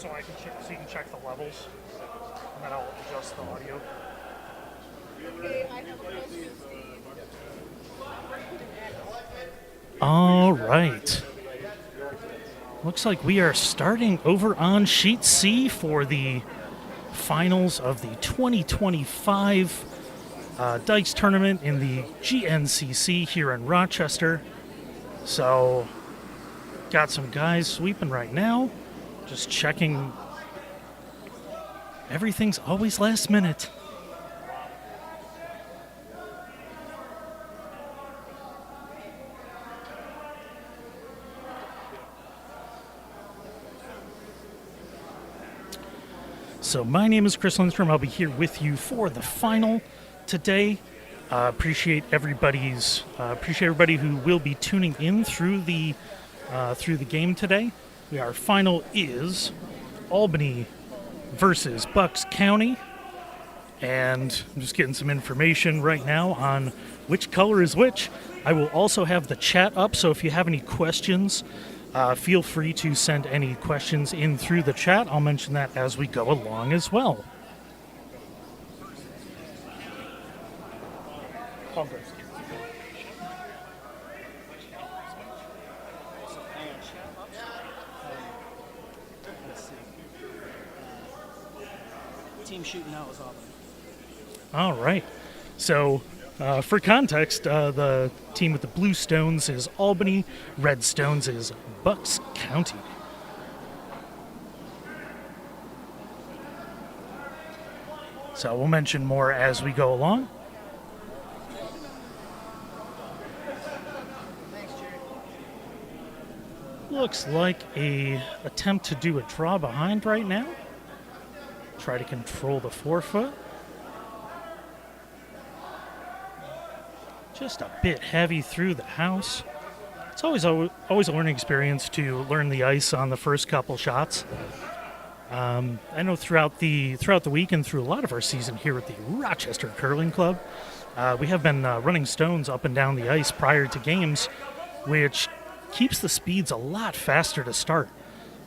so so you can check the levels, and then I'll adjust the audio. Okay, I have a question, Steve. All right. Looks like we are starting over on Sheet C for the finals of the 2025 Dykes tournament in the GNCC here in Rochester. So, got some guys sweeping right now. Just checking. Everything's always last minute. So my name is Chris Lindstrom. I'll be here with you for the final today. Appreciate everybody who will be tuning in through the game today. Our final is Albany versus Bucks County, and I'm just getting some information right now on which color is which. I will also have the chat up, so if you have any questions, feel free to send any questions in through the chat. I'll mention that as we go along as well. Team shooting out was Albany. All right. So, for context, the team with the blue stones is Albany, red stones is Bucks County. So we'll mention more as we go along. Looks like a attempt to do a draw behind right now. Try to control the forefoot. Just a bit heavy through the house. It's always a learning experience to learn the ice on the first couple shots. I know throughout the week and through a lot of our season here at the Rochester Curling Club, we have been running stones up and down the ice prior to games, which keeps the speeds a lot faster to start.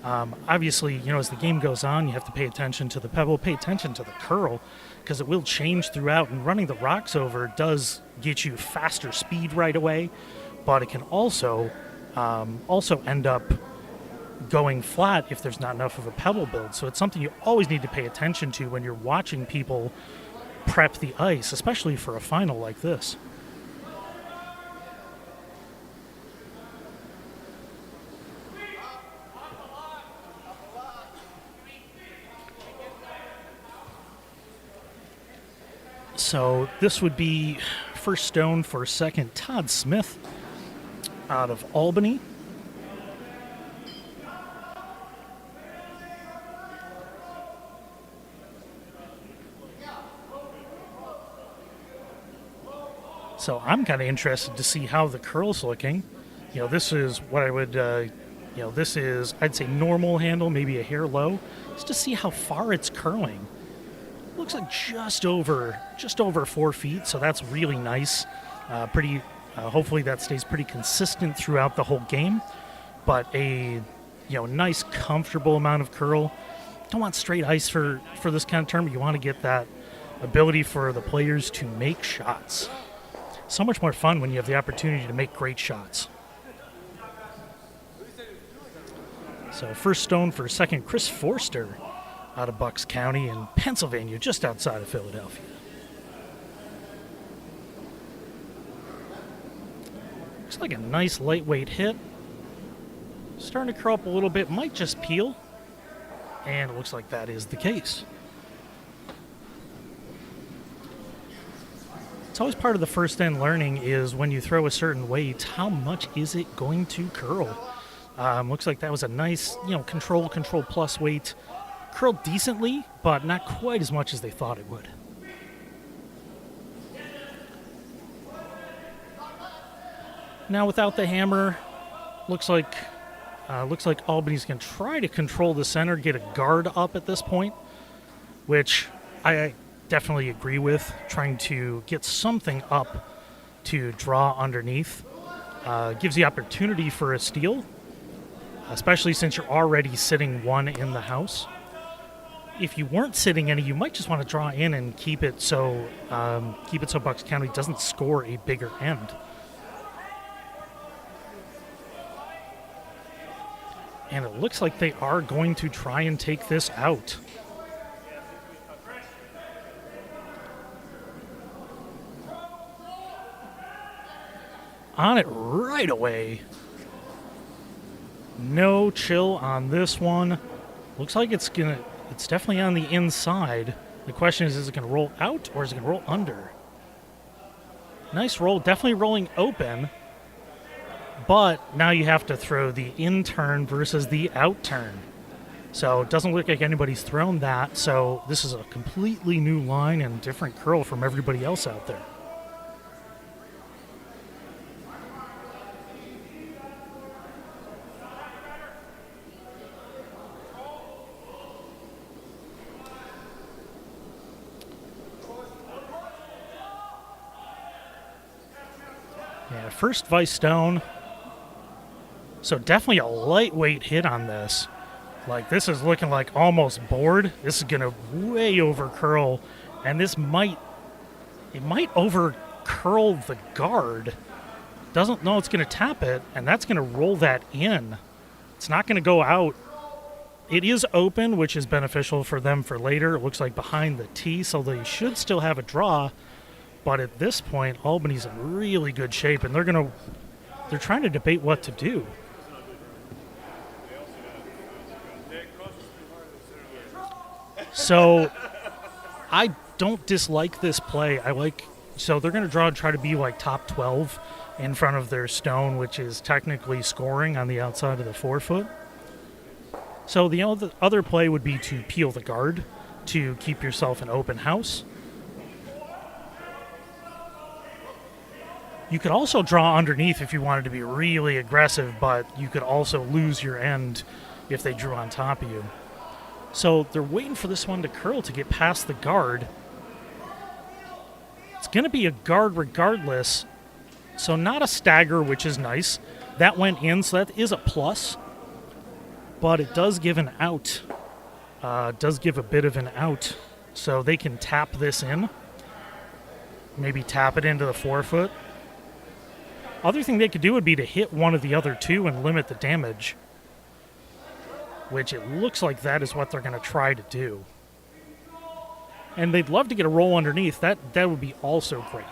Obviously, as the game goes on, you have to pay attention to the pebble, pay attention to the curl, because it will change throughout, and running the rocks over does get you faster speed right away, but it can also end up going flat if there's not enough of a pebble build. So it's something you always need to pay attention to when you're watching people prep the ice, especially for a final like this. So this would be first stone for second Todd Smith out of Albany. So I'm kind of interested to see how the curl's looking. This is what I would, this is, I'd say normal handle, maybe a hair low, just to see how far it's curling. Looks like just over 4 feet, so that's really nice. Hopefully that stays pretty consistent throughout the whole game. But a nice, comfortable amount of curl. Don't want straight ice for this kind of tournament. You want to get that ability for the players to make shots. So much more fun when you have the opportunity to make great shots. So first stone for second, Chris Forster out of Bucks County in Pennsylvania, just outside of Philadelphia. Looks like a nice lightweight hit. Starting to curl up a little bit, might just peel. And it looks like that is the case. It's always part of the first end learning is when you throw a certain weight, how much is it going to curl? Looks like that was a nice, control plus weight. Curled decently, but not quite as much as they thought it would. Now without the hammer, looks like Albany's going to try to control the center, get a guard up at this point, which I definitely agree with. Trying to get something up to draw underneath gives the opportunity for a steal. especially since you're already sitting one in the house. If you weren't sitting any, you might just want to draw in and keep it so Bucks County doesn't score a bigger end. And it looks like they are going to try and take this out. On it right away. No chill on this one. Looks like it's definitely on the inside. The question is it going to roll out or is it going to roll under? Nice roll, definitely rolling open. But now you have to throw the in turn versus the out turn. So it doesn't look like anybody's thrown that. So this is a completely new line and different curl from everybody else out there. Yeah, first vice stone. So definitely a lightweight hit on this. Like, this is looking like almost board. This is going to way over curl. And this might over curl the guard. Doesn't know it's going to tap it. And that's going to roll that in. It's not going to go out. It is open, which is beneficial for them for later. It looks like behind the tee, so they should still have a draw. But at this point, Albany's in really good shape. And they're trying to debate what to do. So, I don't dislike this play. So they're going to draw and try to be like top 12 in front of their stone, which is technically scoring on the outside of the 4-foot. So the other play would be to peel the guard to keep yourself an open house. You could also draw underneath if you wanted to be really aggressive, but you could also lose your end if they drew on top of you. So they're waiting for this one to curl to get past the guard. It's going to be a guard regardless. So not a stagger, which is nice. That went in, so that is a plus. But it does give an out. Does give a bit of an out. So they can tap this in. Maybe tap it into the 4-foot. Other thing they could do would be to hit one of the other two and limit the damage. Which it looks like that is what they're going to try to do. And they'd love to get a roll underneath. That would be also great.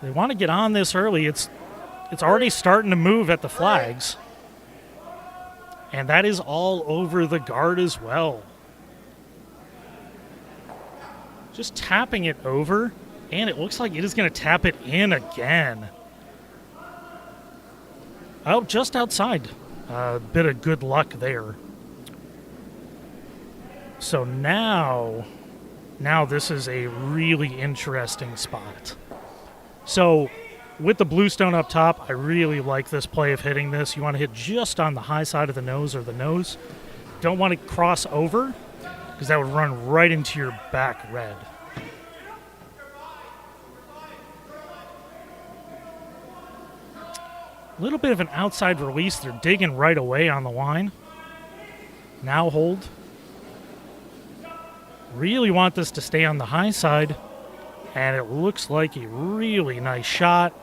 They want to get on this early. It's already starting to move at the flags. And that is all over the guard as well. Just tapping it over, and it looks like it is going to tap it in again. Oh, just outside. A bit of good luck there. So now this is a really interesting spot. So with the blue stone up top, I really like this play of hitting this. You want to hit just on the high side of the nose or the nose. Don't want to cross over, because that would run right into your back red. A little bit of an outside release. They're digging right away on the line. Now hold. Really want this to stay on the high side. And it looks like a really nice shot.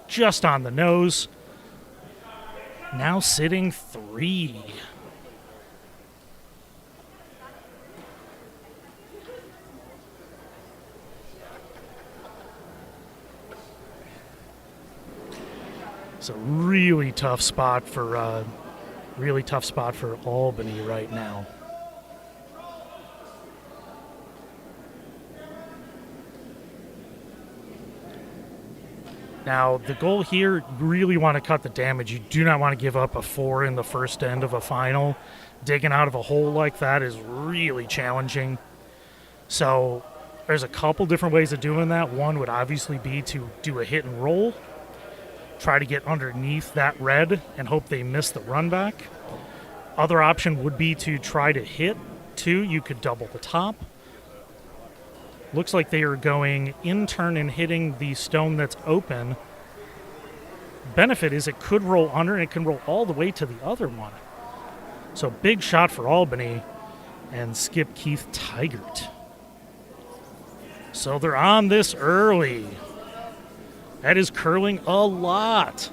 Just on the nose. Now sitting 3. It's a really tough spot for Albany right now. Now, the goal here, you really want to cut the damage. You do not want to give up a 4 in the first end of a final. Digging out of a hole like that is really challenging. So there's a couple different ways of doing that. One would obviously be to do a hit and roll. Try to get underneath that red and hope they miss the run back. Other option would be to try to hit 2. You could double the top. Looks like they are going in turn and hitting the stone that's open. Benefit is it could roll under and it can roll all the way to the other one. So big shot for Albany and skip Keith Tygert. So they're on this early. That is curling a lot.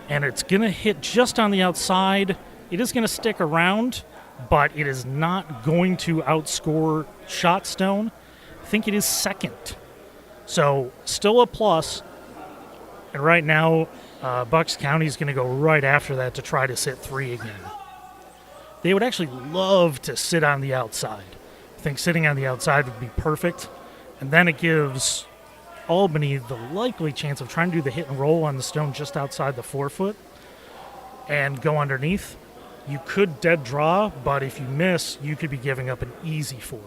And it's going to hit just on the outside. It is going to stick around, but it is not going to outscore Shot Stone. I think it is second. So still a plus. And right now, Bucks County is going to go right after that to try to sit 3 again. They would actually love to sit on the outside. I think sitting on the outside would be perfect. And then it gives Albany the likely chance of trying to do the hit and roll on the stone just outside the 4 foot and go underneath. You could dead draw, but if you miss, you could be giving up an easy 4.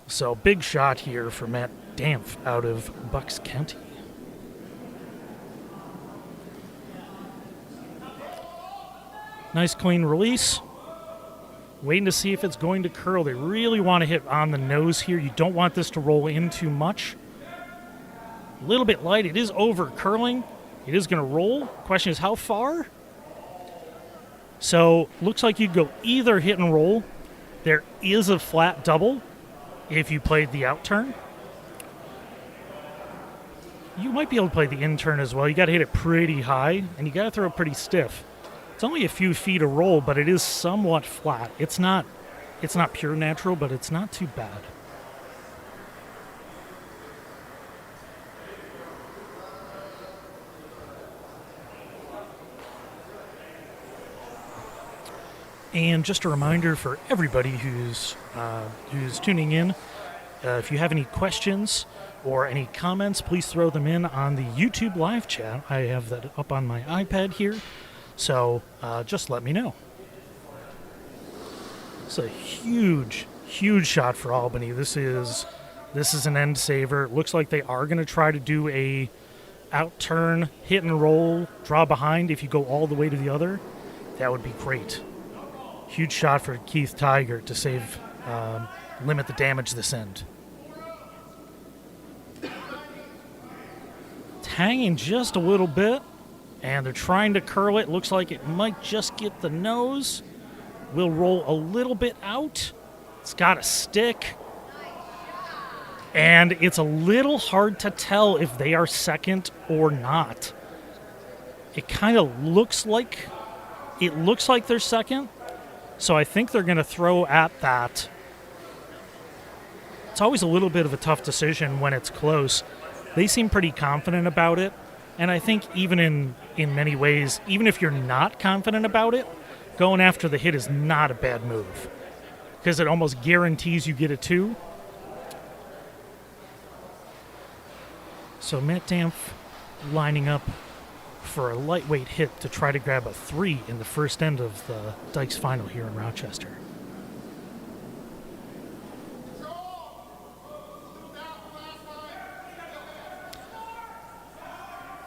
So big shot here for Matt Dampf out of Bucks County. Nice clean release. Waiting to see if it's going to curl. They really want to hit on the nose here. You don't want this to roll in too much. A little bit light. It is over curling. It is going to roll. Question is how far? So looks like you'd go either hit and roll. There is a flat double if you played the out turn. You might be able to play the in turn as well. You got to hit it pretty high, and you got to throw it pretty stiff. It's only a few feet of roll, but it is somewhat flat. It's not pure natural, but it's not too bad. And just a reminder for everybody who's tuning in, if you have any questions or any comments, please throw them in on the YouTube live chat. I have that up on my iPad here. So just let me know. It's a huge, huge shot for Albany. This is an end saver. It looks like they are going to try to do a out turn, hit and roll, draw behind. If you go all the way to the other, that would be great. Huge shot for Keith Tygert to save, limit the damage this end. It's hanging just a little bit. And they're trying to curl it. Looks like it might just get the nose. Will roll a little bit out. It's got a stick. And it's a little hard to tell if they are second or not. It kind of looks like they're second. So I think they're going to throw at that. It's always a little bit of a tough decision when it's close. They seem pretty confident about it. And I think even in many ways, even if you're not confident about it, going after the hit is not a bad move because it almost guarantees you get a 2. So Matt Dampf lining up for a lightweight hit to try to grab a 3 in the first end of the Dykes final here in Rochester.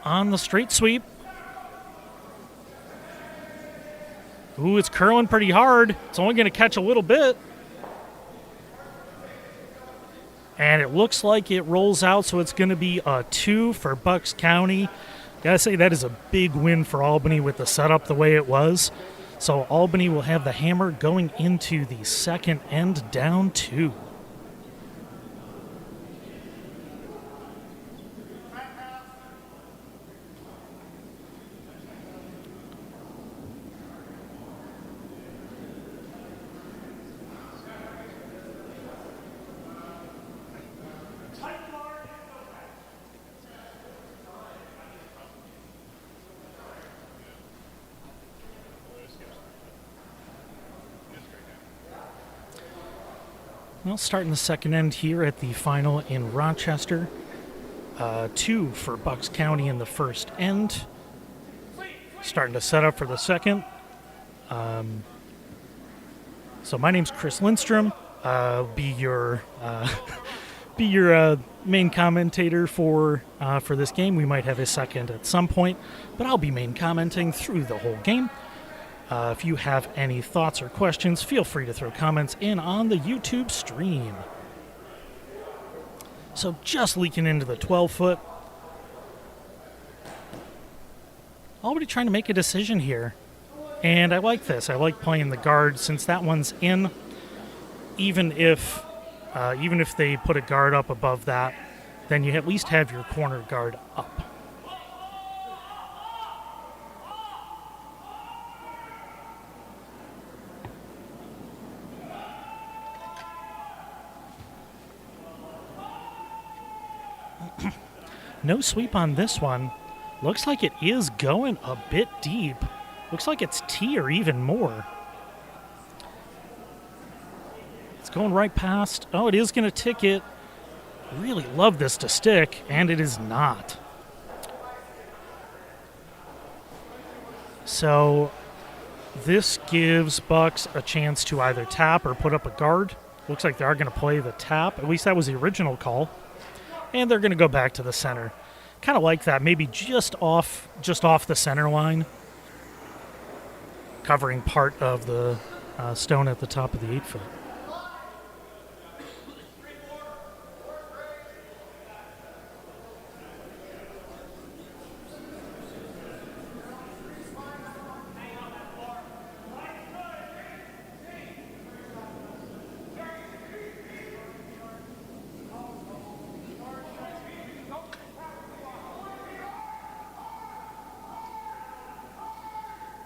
On the straight sweep. Ooh, it's curling pretty hard. It's only going to catch a little bit. And it looks like it rolls out, so it's going to be a 2 for Bucks County. Gotta say, that is a big win for Albany with the setup the way it was. So Albany will have the hammer going into the second end, down 2. Well, starting the second end here at the final in Rochester. 2 for Bucks County in the first end. Starting to set up for the second. So my name's Chris Lindstrom. Be your main commentator for this game. We might have a second at some point, but I'll be main commenting through the whole game. If you have any thoughts or questions, feel free to throw comments in on the YouTube stream. So just leaking into the 12-foot. Albany trying to make a decision here. And I like this. I like playing the guard since that one's in. Even if they put a guard up above that, then you at least have your corner guard up. No sweep on this one. Looks like it is going a bit deep. Looks like it's T or even more. It's going right past. Oh, it is going to ticket. Really love this to stick, and it is not. So this gives Bucks a chance to either tap or put up a guard. Looks like they are going to play the tap. At least that was the original call. And they're going to go back to the center. Kind of like that, maybe just off the center line, covering part of the stone at the top of the 8-foot.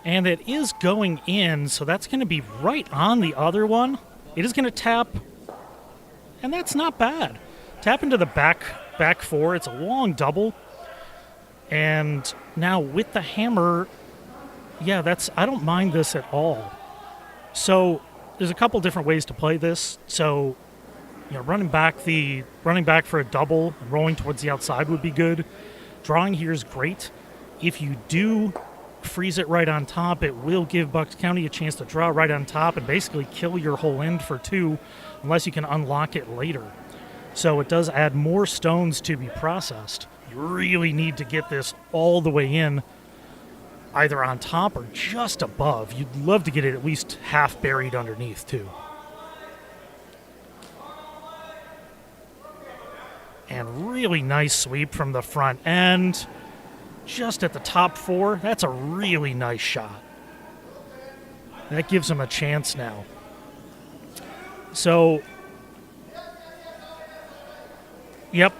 And it is going in, so that's going to be right on the other one. It is going to tap, and that's not bad. Tap into the back four. It's a long double. And now with the hammer, yeah, I don't mind this at all. So there's a couple different ways to play this. So, running back for a double and rolling towards the outside would be good. Drawing here is great. If you do freeze it right on top, it will give Bucks County a chance to draw right on top and basically kill your whole end for 2 unless you can unlock it later. So it does add more stones to be processed. You really need to get this all the way in, either on top or just above. You'd love to get it at least half buried underneath too. And really nice sweep from the front end. Just at the top 4, that's a really nice shot. That gives him a chance now. So,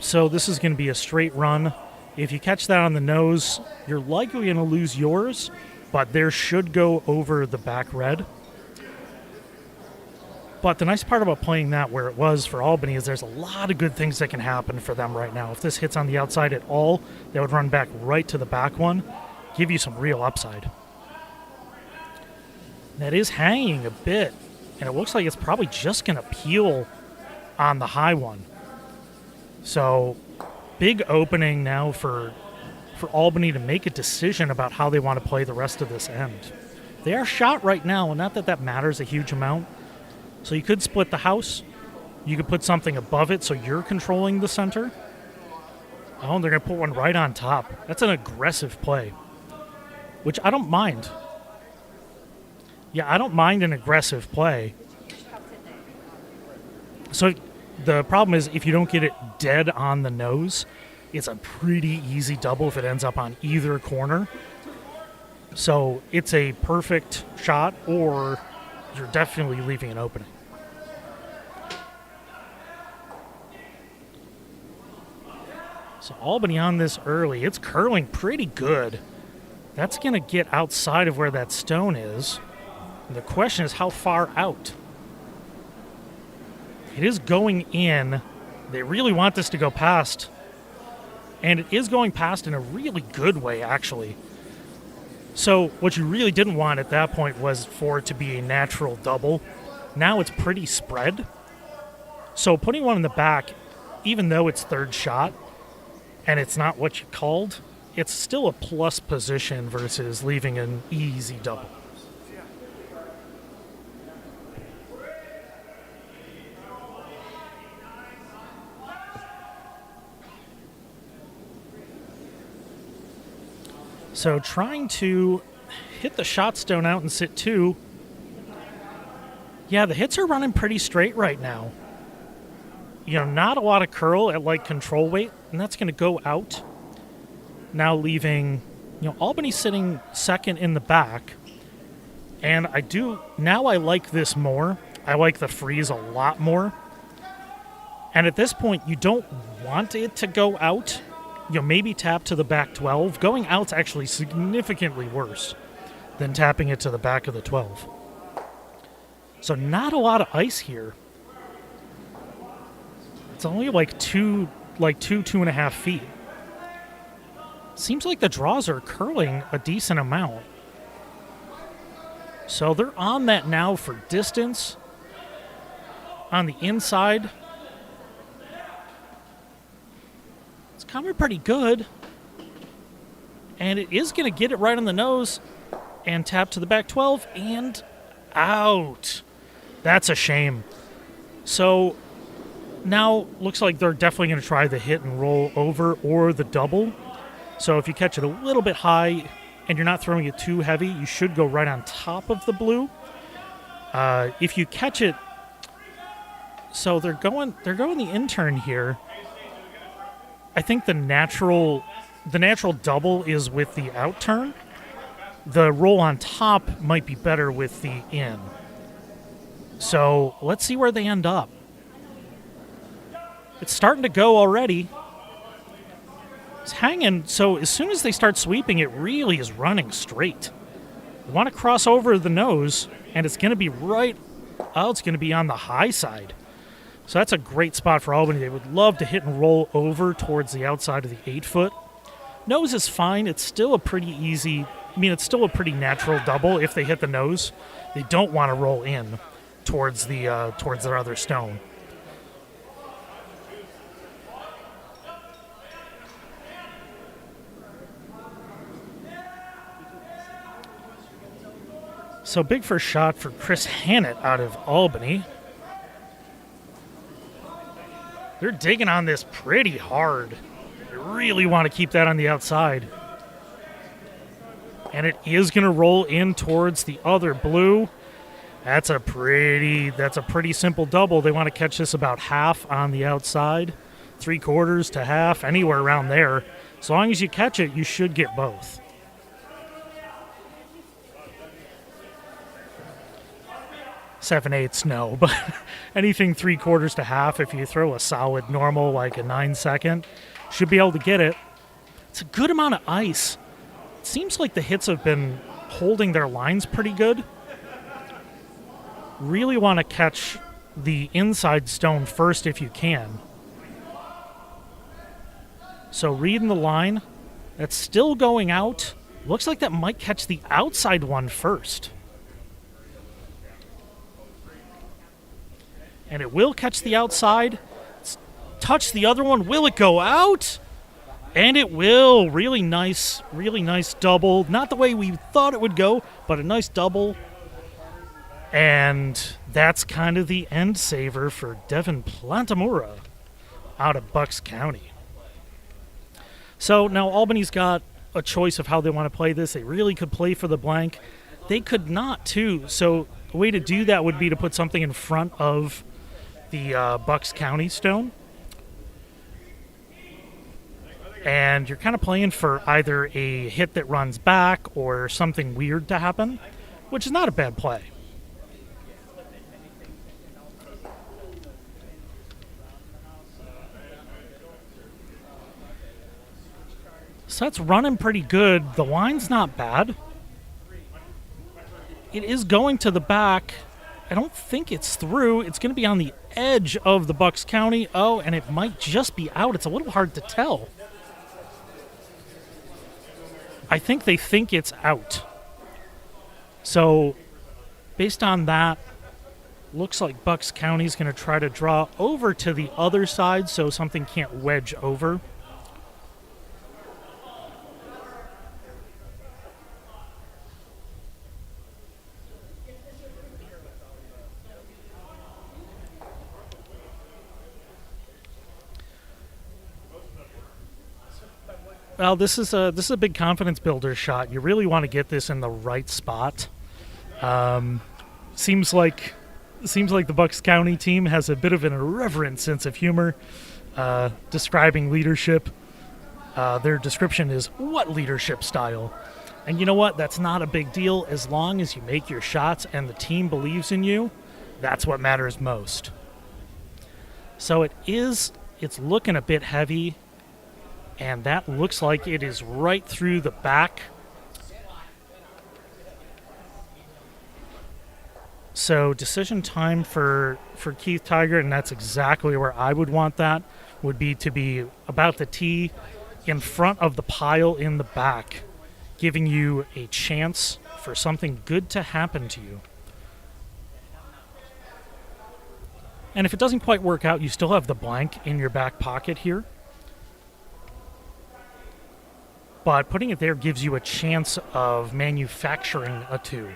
so this is going to be a straight run. If you catch that on the nose, you're likely going to lose yours, but there should go over the back red. But the nice part about playing that where it was for Albany is there's a lot of good things that can happen for them right now. If this hits on the outside at all, they would run back right to the back one, give you some real upside. That is hanging a bit, and it looks like it's probably just going to peel on the high one. So big opening now for Albany to make a decision about how they want to play the rest of this end. They are shot right now, and not that that matters a huge amount. So you could split the house. You could put something above it so you're controlling the center. Oh, and they're going to put one right on top. That's an aggressive play, which I don't mind. Yeah, I don't mind an aggressive play. So the problem is if you don't get it dead on the nose, it's a pretty easy double if it ends up on either corner. So it's a perfect shot, or you're definitely leaving an opening. So Albany on this early. It's curling pretty good. That's going to get outside of where that stone is. And the question is how far out. It is going in. They really want this to go past. And it is going past in a really good way, actually. So what you really didn't want at that point was for it to be a natural double. Now it's pretty spread. So putting one in the back, even though it's third shot, and it's not what you called, it's still a plus position versus leaving an easy double. So trying to hit the shot stone out and sit 2. Yeah, the hits are running pretty straight right now. Not a lot of curl at like control weight, and that's going to go out. Now leaving, Albany sitting second in the back. And I like this more. I like the freeze a lot more. And at this point, you don't want it to go out. Maybe tap to the back 12. Going out's actually significantly worse than tapping it to the back of the 12. So not a lot of ice here. It's only like 2.5 feet. Seems like the draws are curling a decent amount. So they're on that now for distance. On the inside, it's coming pretty good. And it is going to get it right on the nose and tap to the back 12 and out. That's a shame. So now looks like they're definitely going to try the hit and roll over or the double. So if you catch it a little bit high and you're not throwing it too heavy, you should go right on top of the blue. If you catch it, so they're going the intern here. I think the natural double is with the out turn. The roll on top might be better with the in. So let's see where they end up. It's starting to go already. It's hanging, so as soon as they start sweeping, it really is running straight. You want to cross over the nose, and it's going to be it's going to be on the high side. So that's a great spot for Albany. They would love to hit and roll over towards the outside of the 8-foot. Nose is fine. It's still a pretty easy, it's still a pretty natural double if they hit the nose. They don't want to roll in towards their other stone. So big first shot for Chris Hannett out of Albany. They're digging on this pretty hard. They really want to keep that on the outside. And it is going to roll in towards the other blue. That's a pretty simple double. They want to catch this about half on the outside, 3/4 to half, anywhere around there. As long as you catch it, you should get both. Seven-eighths, no, but anything 3/4 to half, if you throw a solid normal, like a 9-second, should be able to get it. It's a good amount of ice. It seems like the hits have been holding their lines pretty good. Really want to catch the inside stone first if you can. So reading the line, that's still going out. Looks like that might catch the outside one first. And it will catch the outside. Touch the other one. Will it go out? And it will. Really nice double. Not the way we thought it would go, but a nice double. And that's kind of the end saver for Devin Plantamura out of Bucks County. So now Albany's got a choice of how they want to play this. They really could play for the blank. They could not, too. So the way to do that would be to put something in front of the Bucks County stone. And you're kind of playing for either a hit that runs back or something weird to happen, which is not a bad play. So that's running pretty good. The line's not bad. It is going to the back. I don't think it's through. It's going to be on the edge of the Bucks County. Oh, and it might just be out. It's a little hard to tell. I think they think it's out. So, based on that, looks like Bucks County's going to try to draw over to the other side so something can't wedge over. Well, this is a big confidence builder shot. You really want to get this in the right spot. Seems like the Bucks County team has a bit of an irreverent sense of humor describing leadership. Their description is "what leadership style?" And you know what? That's not a big deal as long as you make your shots and the team believes in you. That's what matters most. So it's looking a bit heavy, and that looks like it is right through the back. So decision time for Keith Tygert, and that's exactly where I would want that, would be to be about the tee in front of the pile in the back, giving you a chance for something good to happen to you. And if it doesn't quite work out, you still have the blank in your back pocket here. But putting it there gives you a chance of manufacturing a two.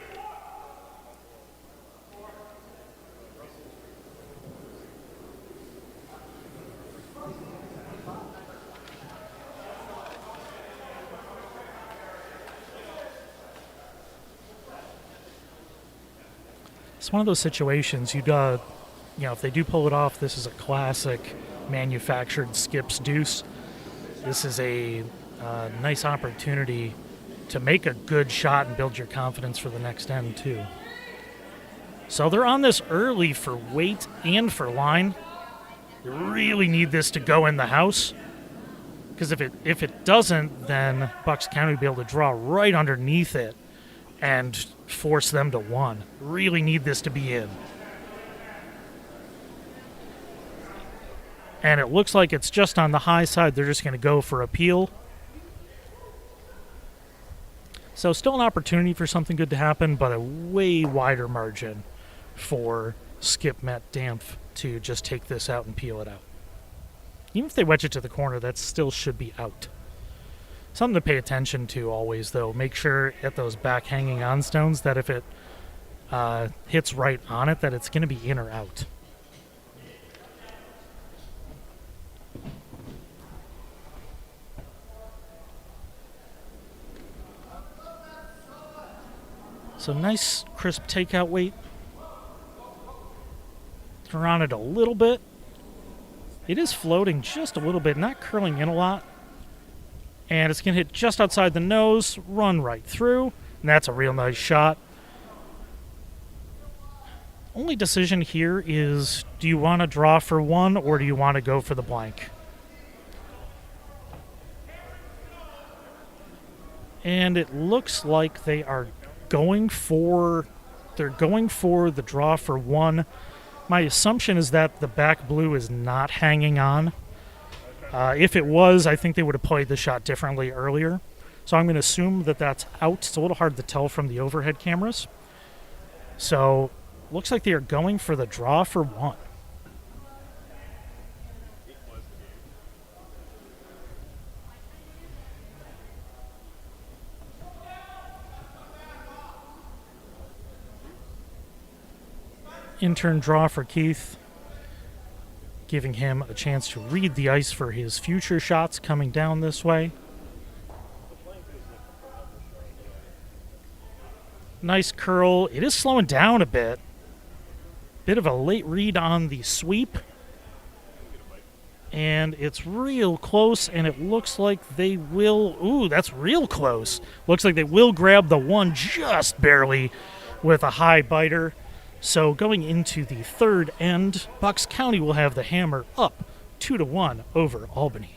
It's one of those situations if they do pull it off, this is a classic manufactured skips deuce. This is a nice opportunity to make a good shot and build your confidence for the next end too. So they're on this early for weight and for line. You really need this to go in the house, because if it doesn't, then Bucks County will be able to draw right underneath it and force them to one. Really need this to be in. And it looks like it's just on the high side. They're just going to go for appeal. So still an opportunity for something good to happen, but a way wider margin for Skip Met Dampf to just take this out and peel it out. Even if they wedge it to the corner, that still should be out. Something to pay attention to always, though. Make sure at those back hanging on stones that if it hits right on it, that it's going to be in or out. So nice crisp takeout weight. Turn on it a little bit. It is floating just a little bit, not curling in a lot. And it's going to hit just outside the nose, run right through, and that's a real nice shot. Only decision here is, do you want to draw for one or do you want to go for the blank? And it looks like they are going for the draw for one. My assumption is that the back blue is not hanging on. If it was, I think they would have played the shot differently earlier. So I'm going to assume that that's out. It's a little hard to tell from the overhead cameras. So looks like they are going for the draw for one. In-turn draw for Keith, giving him a chance to read the ice for his future shots coming down this way. Nice curl. It is slowing down a bit. Bit of a late read on the sweep. And it's real close, and it looks like they will... Ooh, that's real close. Looks like they will grab the one just barely with a high biter. So going into the third end, Bucks County will have the hammer up 2-1 over Albany.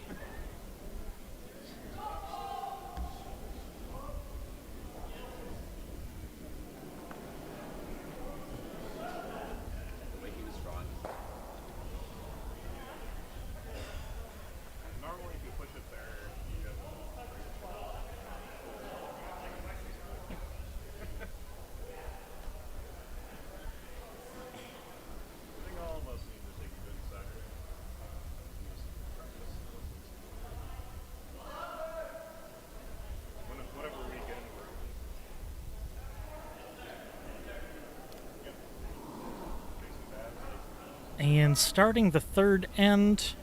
And starting the third end,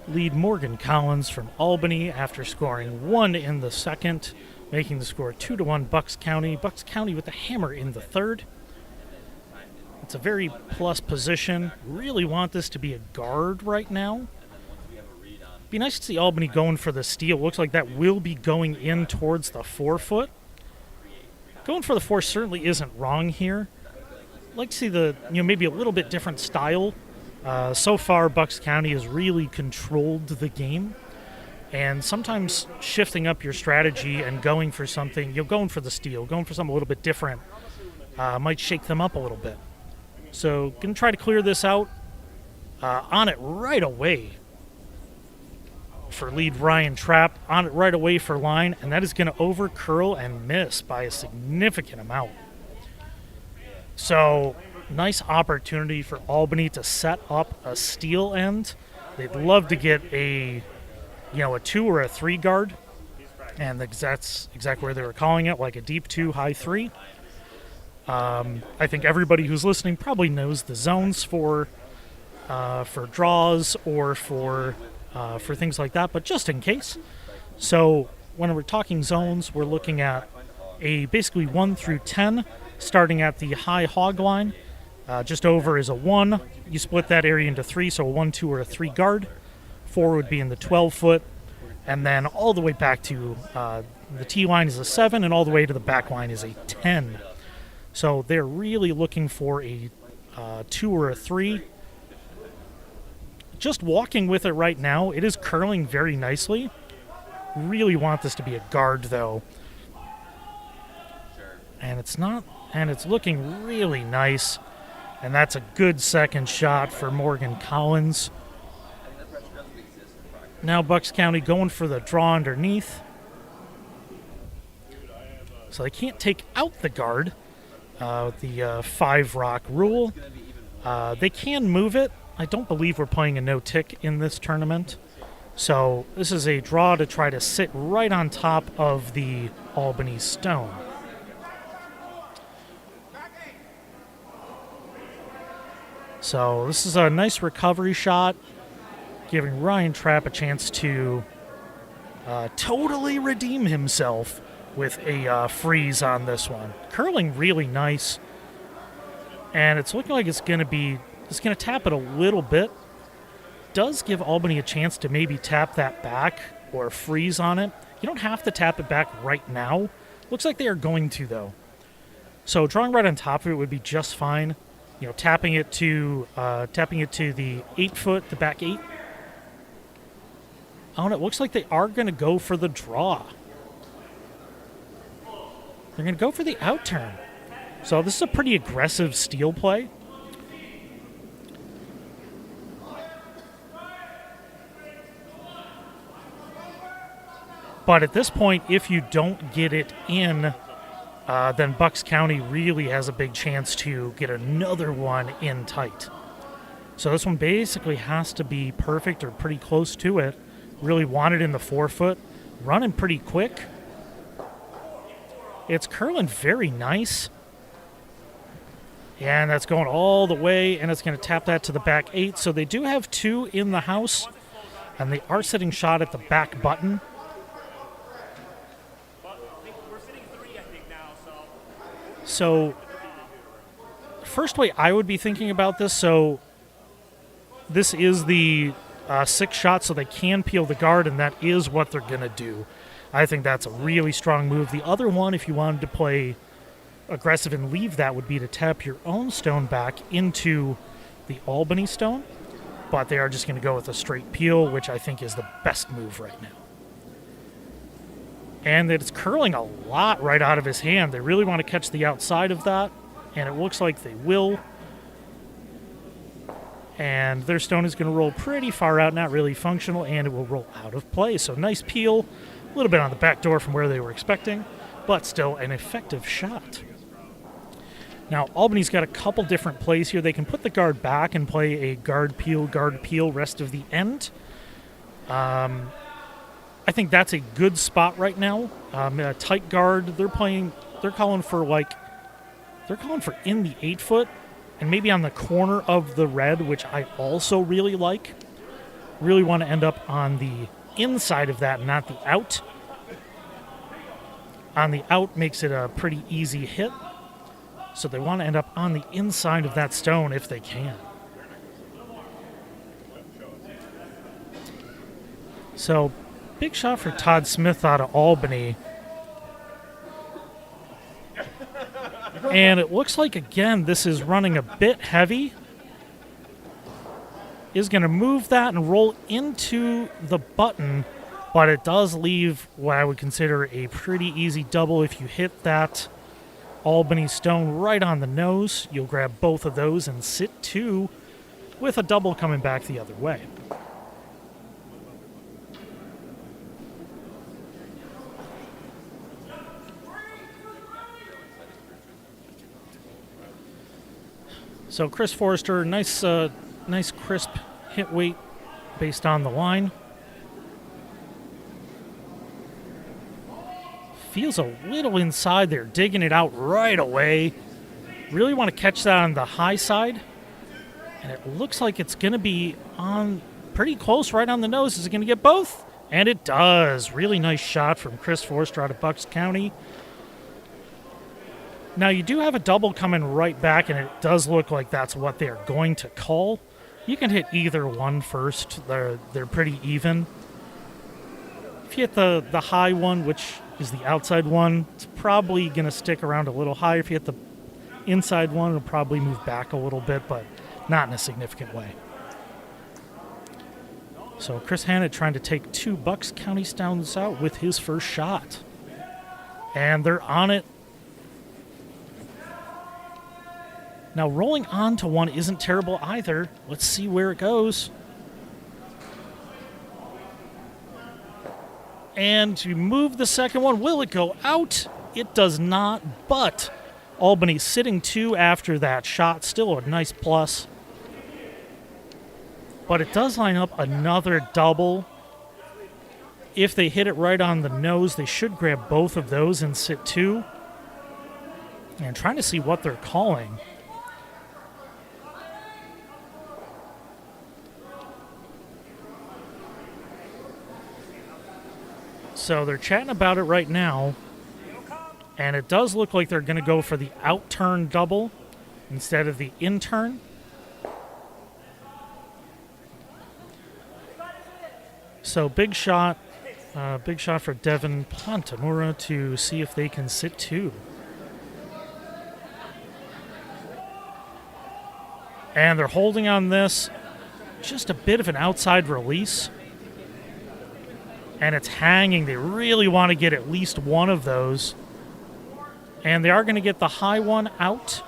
lead Morgan Collins from Albany after scoring 1 in the second, making the score 2-1 Bucks County. Bucks County with the hammer in the third. It's a very plus position. Really want this to be a guard right now. Be nice to see Albany going for the steal. Looks like that will be going in towards the 4-foot. Going for the 4 certainly isn't wrong here. I'd like to see the, maybe a little bit different style. So far, Bucks County has really controlled the game. And sometimes shifting up your strategy and going for something, going for the steal, going for something a little bit different, might shake them up a little bit. So, going to try to clear this out. On it right away for lead Ryan Trapp. On it right away for line, and that is going to over curl and miss by a significant amount. So, nice opportunity for Albany to set up a steal end. They'd love to get a 2 or a 3 guard, and that's exactly where they were calling it, like a deep 2, high 3. I think everybody who's listening probably knows the zones for draws or for things like that, but just in case. So when we're talking zones, we're looking at a basically 1 through 10, starting at the high hog line. Just over is a 1. You split that area into 3, so a 1, 2, or a 3 guard. 4 would be in the 12-foot, and then all the way back to the T line is a 7, and all the way to the back line is a 10. So they're really looking for a 2 or a 3. Just walking with it right now, it is curling very nicely. Really want this to be a guard, though. And it's not, and it's looking really nice. And that's a good second shot for Morgan Collins. Now Bucks County going for the draw underneath. So they can't take out the guard. The 5 rock rule. They can move it. I don't believe we're playing a no-tick in this tournament. So this is a draw to try to sit right on top of the Albany stone. So this is a nice recovery shot, giving Ryan Trapp a chance to totally redeem himself with a freeze on this one. Curling really nice, and it's looking like it's going to tap it a little bit. Does give Albany a chance to maybe tap that back or freeze on it. You don't have to tap it back right now. Looks like they are going to, though. So drawing right on top of it would be just fine. Tapping it to the 8-foot, the back 8. Oh, and it looks like they are going to go for the draw. They're going to go for the out turn. So this is a pretty aggressive steal play. But at this point, if you don't get it in, then Bucks County really has a big chance to get another one in tight. So this one basically has to be perfect or pretty close to it. Really want it in the 4-foot. Running pretty quick. It's curling very nice. And that's going all the way, and it's going to tap that to the back 8. So they do have 2 in the house, and they are sitting shot at the back button. So, first way I would be thinking about this, so this is the 6 shot, so they can peel the guard, and that is what they're going to do. I think that's a really strong move. The other one, if you wanted to play aggressive and leave that, would be to tap your own stone back into the Albany stone, but they are just going to go with a straight peel, which I think is the best move right now. And it's curling a lot right out of his hand. They really want to catch the outside of that, and it looks like they will. And their stone is going to roll pretty far out, not really functional, and it will roll out of play. So nice peel, a little bit on the back door from where they were expecting, but still an effective shot. Now, Albany's got a couple different plays here. They can put the guard back and play a guard, peel, rest of the end. I think that's a good spot right now. A tight guard, they're calling for in the 8-foot and maybe on the corner of the red, which I also really like. Really want to end up on the inside of that, not the out. On the out makes it a pretty easy hit. So they want to end up on the inside of that stone if they can. So, big shot for Todd Smith out of Albany. And it looks like, again, this is running a bit heavy. Is going to move that and roll into the button, but it does leave what I would consider a pretty easy double. If you hit that Albany stone right on the nose, you'll grab both of those and sit 2 with a double coming back the other way. So Chris Forrester, nice crisp hit weight based on the line. Feels a little inside there, digging it out right away. Really want to catch that on the high side. And it looks like it's going to be on pretty close right on the nose. Is it going to get both? And it does. Really nice shot from Chris Forrester out of Bucks County. Now, you do have a double coming right back, and it does look like that's what they're going to call. You can hit either one first. They're pretty even. If you hit the high one, which is the outside one, it's probably going to stick around a little higher. If you hit the inside one, it'll probably move back a little bit, but not in a significant way. So Chris Hannett trying to take 2 Bucks County stones out with his first shot. And they're on it. Now, rolling onto one isn't terrible either. Let's see where it goes. And to move the second one, will it go out? It does not, but Albany sitting 2 after that shot. Still a nice plus. But it does line up another double. If they hit it right on the nose, they should grab both of those and sit 2. And trying to see what they're calling. So they're chatting about it right now, and it does look like they're going to go for the out-turn double instead of the in-turn. So big shot for Devin Plantamura to see if they can sit 2. And they're holding on this, just a bit of an outside release. And it's hanging. They really want to get at least one of those. And they are going to get the high one out,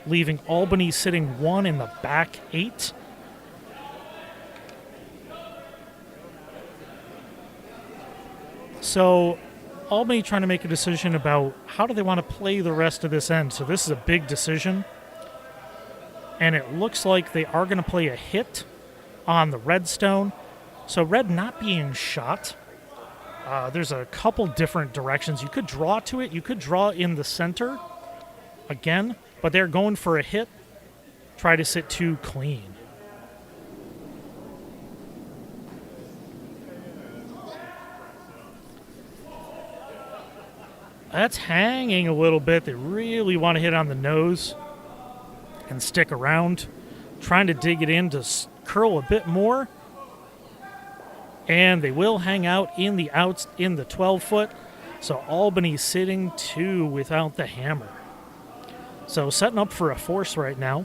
leaving Albany sitting 1 in the back 8. So Albany trying to make a decision about how do they want to play the rest of this end. So this is a big decision. And it looks like they are going to play a hit on the red stone. So red not being shot. There's a couple different directions. You could draw to it. You could draw in the center again, but they're going for a hit. Try to sit 2 clean. That's hanging a little bit. They really want to hit on the nose and stick around. Trying to dig it in to curl a bit more. And they will hang out in the 12-foot. So Albany sitting 2 without the hammer. So setting up for a force right now.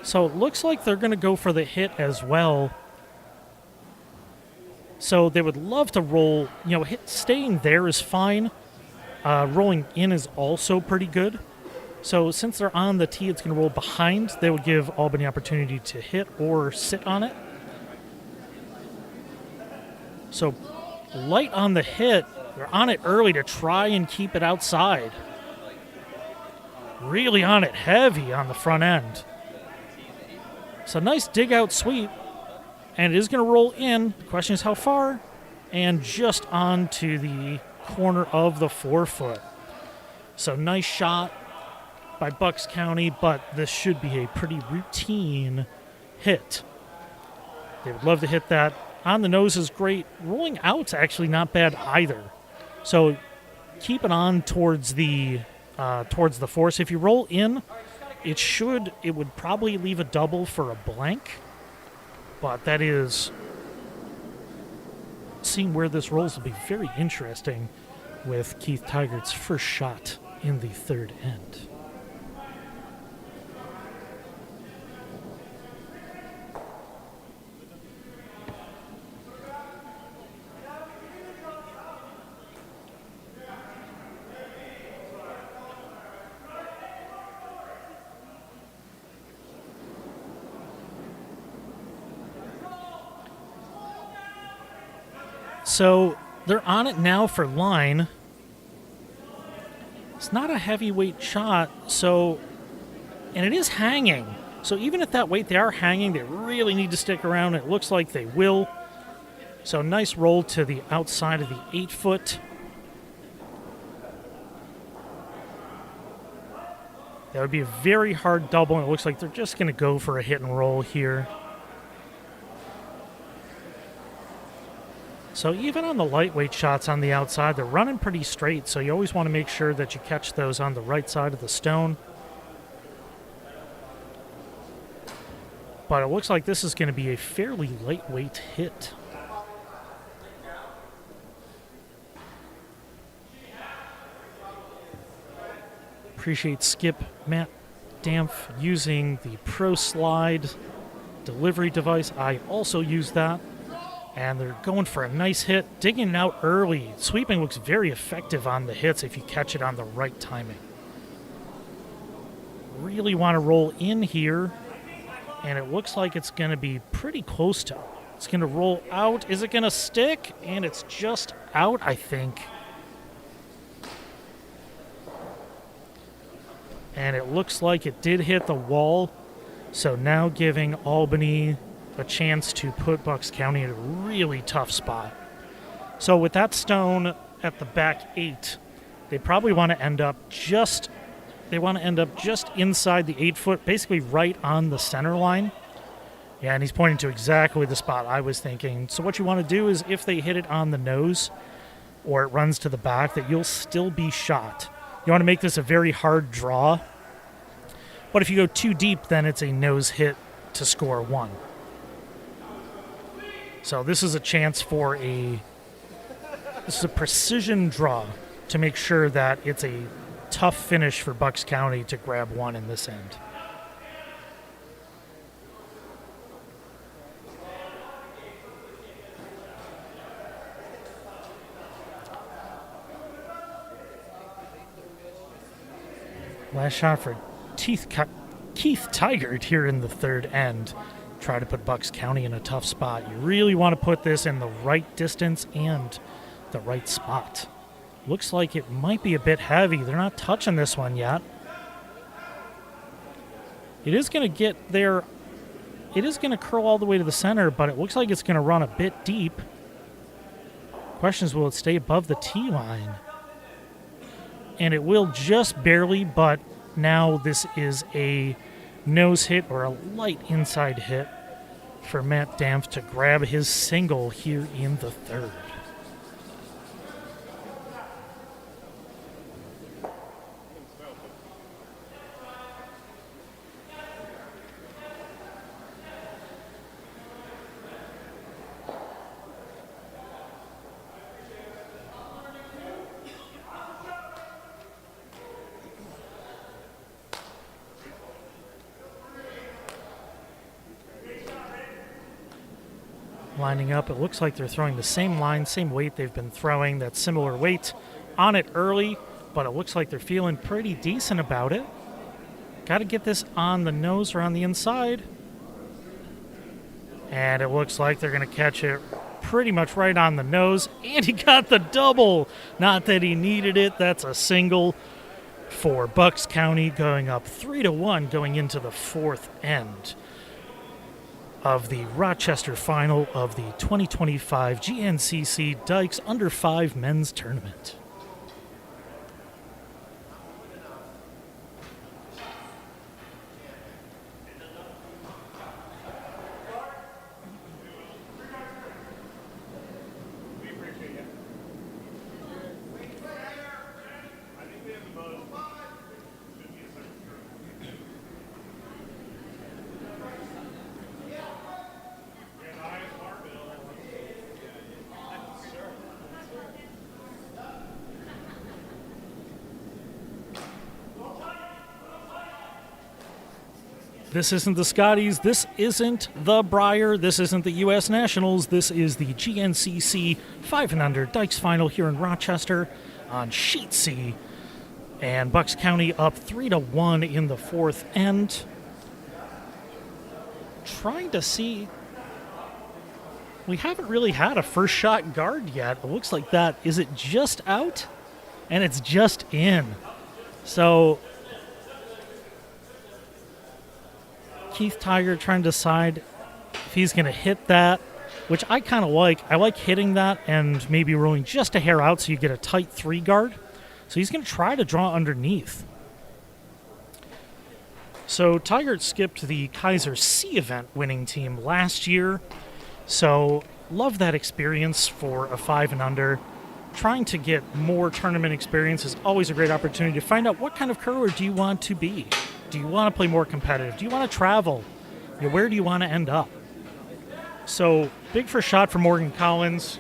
So it looks like they're going to go for the hit as well. So they would love to roll, staying there is fine. Rolling in is also pretty good. So since they're on the tee, it's going to roll behind. They would give Albany opportunity to hit or sit on it. So light on the hit. They're on it early to try and keep it outside. Really on it heavy on the front end. So nice dig out sweep. And it is going to roll in. The question is how far. And just onto the corner of the 4-foot. So nice shot by Bucks County, but this should be a pretty routine hit. They would love to hit that. On the nose is great. Rolling out's actually not bad either. So keep it on towards the force. If you roll in, it would probably leave a double for a blank. But that is, seeing where this rolls will be very interesting with Keith Tygert's first shot in the third end. So they're on it now for line. It's not a heavyweight shot, and it is hanging. So even at that weight, they are hanging. They really need to stick around. It looks like they will. So nice roll to the outside of the 8-foot. That would be a very hard double, and it looks like they're just going to go for a hit and roll here. So even on the lightweight shots on the outside, they're running pretty straight, so you always want to make sure that you catch those on the right side of the stone. But it looks like this is going to be a fairly lightweight hit. Appreciate Skip Matt Dampf using the Pro Slide delivery device. I also use that. And they're going for a nice hit, digging it out early. Sweeping looks very effective on the hits if you catch it on the right timing. Really want to roll in here, and it looks like it's going to be pretty close to. It's going to roll out. Is it going to stick? And it's just out, I think. And it looks like it did hit the wall, so now giving Albany a chance to put Bucks County in a really tough spot. So with that stone at the back 8, they probably want to end up just inside the 8-foot, basically right on the center line. Yeah, and he's pointing to exactly the spot I was thinking. So what you want to do is if they hit it on the nose or it runs to the back, that you'll still be shot. You want to make this a very hard draw. But if you go too deep, then it's a nose hit to score 1. So this is a chance for this is a precision draw to make sure that it's a tough finish for Bucks County to grab 1 in this end. Last shot for Keith Tygert here in the third end. Try to put Bucks County in a tough spot. You really want to put this in the right distance and the right spot. Looks like it might be a bit heavy. They're not touching this one yet. It is going to get there. It is going to curl all the way to the center, but it looks like it's going to run a bit deep. Question is, will it stay above the tee line? And it will just barely, but now this is a nose hit or a light inside hit for Matt Dampf to grab his single here in the third. Lining up, it looks like they're throwing the same line, same weight they've been throwing, that similar weight on it early, but it looks like they're feeling pretty decent about it. Got to get this on the nose or on the inside. And it looks like they're going to catch it pretty much right on the nose, and he got the double. Not that he needed it, that's a single for Bucks County, going up 3-1 going into the fourth end of the Rochester final of the 2025 GNCC Dykes Under 5 Men's Tournament. This isn't the Scotties. This isn't the Briar. This isn't the U.S. Nationals. This is the GNCC 5 and Under Dykes final here in Rochester on Sheet C. And Bucks County up 3-1 in the fourth end. Trying to see. We haven't really had a first shot guard yet. It looks like that. Is it just out? And it's just in. So Keith Tygert trying to decide if he's going to hit that, which I kind of like. I like hitting that and maybe rolling just a hair out so you get a tight 3 guard. So he's going to try to draw underneath. So Tygert skipped the Kaiser C event winning team last year. So love that experience for a 5 and under. Trying to get more tournament experience is always a great opportunity to find out what kind of curler do you want to be. Do you want to play more competitive? Do you want to travel? Where do you want to end up? So big first shot for Morgan Collins.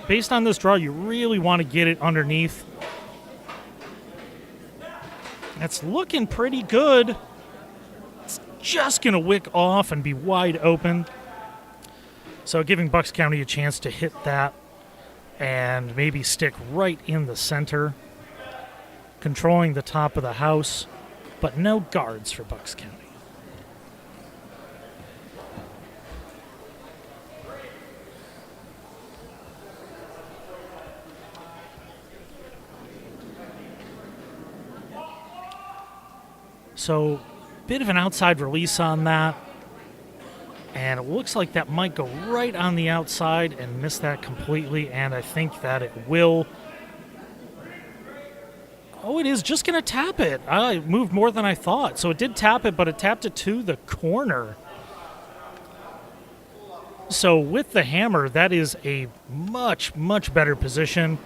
Based on this draw, you really want to get it underneath. That's looking pretty good. It's just going to wick off and be wide open. So giving Bucks County a chance to hit that and maybe stick right in the center. Controlling the top of the house, but no guards for Bucks County. So, bit of an outside release on that. And it looks like that might go right on the outside and miss that completely. And I think that it will. Oh, it is just going to tap it. I moved more than I thought. So it did tap it, but it tapped it to the corner. So with the hammer, that is a much, much better position.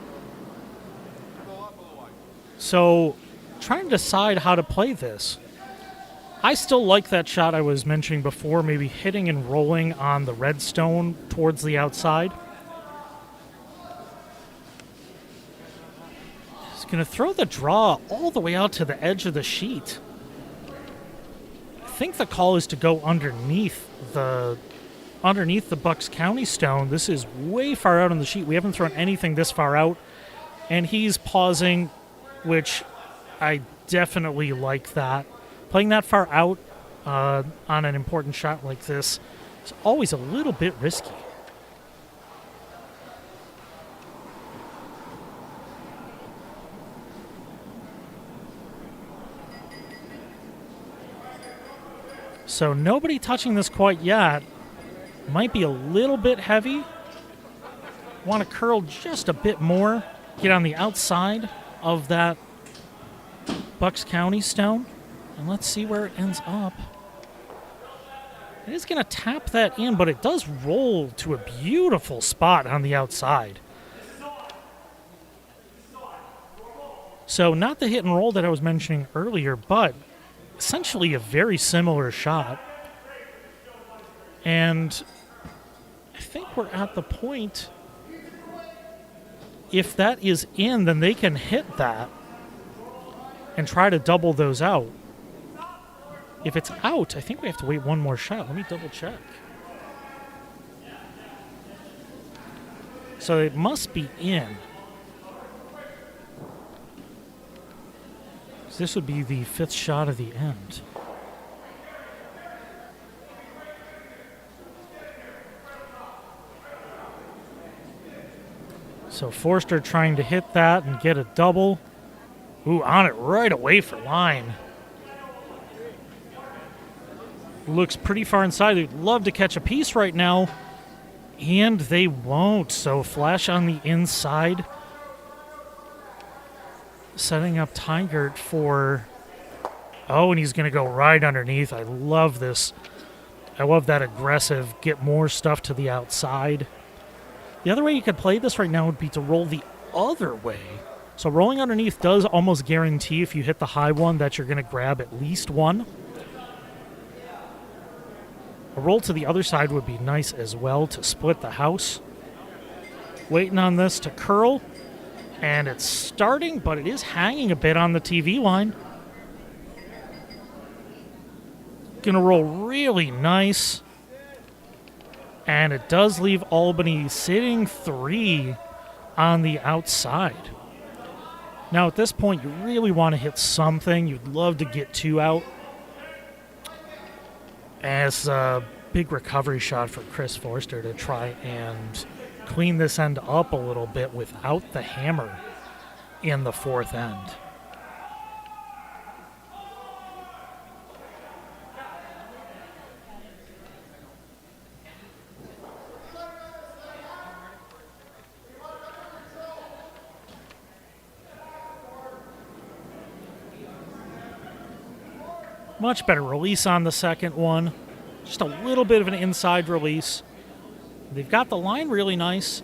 So trying to decide how to play this. I still like that shot I was mentioning before, maybe hitting and rolling on the redstone towards the outside. He's going to throw the draw all the way out to the edge of the sheet. I think the call is to go underneath the Bucks County stone. This is way far out on the sheet. We haven't thrown anything this far out. And he's pausing, which I definitely like that. Playing that far out on an important shot like this is always a little bit risky. So nobody touching this quite yet. Might be a little bit heavy. Want to curl just a bit more. Get on the outside of that Bucks County stone. And let's see where it ends up. It is going to tap that in, but it does roll to a beautiful spot on the outside. So not the hit and roll that I was mentioning earlier, but essentially a very similar shot. And I think we're at the point, if that is in, then they can hit that and try to double those out. If it's out, I think we have to wait one more shot. Let me double check. So it must be in. So this would be the 5th shot of the end. So Forster trying to hit that and get a double. Ooh, on it right away for line. Looks pretty far inside. They'd love to catch a piece right now, and they won't. So flash on the inside. Setting up Tygert for... Oh, and he's going to go right underneath. I love this. I love that aggressive, get more stuff to the outside. The other way you could play this right now would be to roll the other way. So rolling underneath does almost guarantee if you hit the high one that you're going to grab at least one. A roll to the other side would be nice as well to split the house. Waiting on this to curl. And it's starting, but it is hanging a bit on the TV line. Gonna roll really nice. And it does leave Albany sitting 3 on the outside. Now at this point, you really want to hit something. You'd love to get 2 out. As a big recovery shot for Chris Forster to try and clean this end up a little bit without the hammer in the 4th end. Much better release on the second one. Just a little bit of an inside release. They've got the line really nice.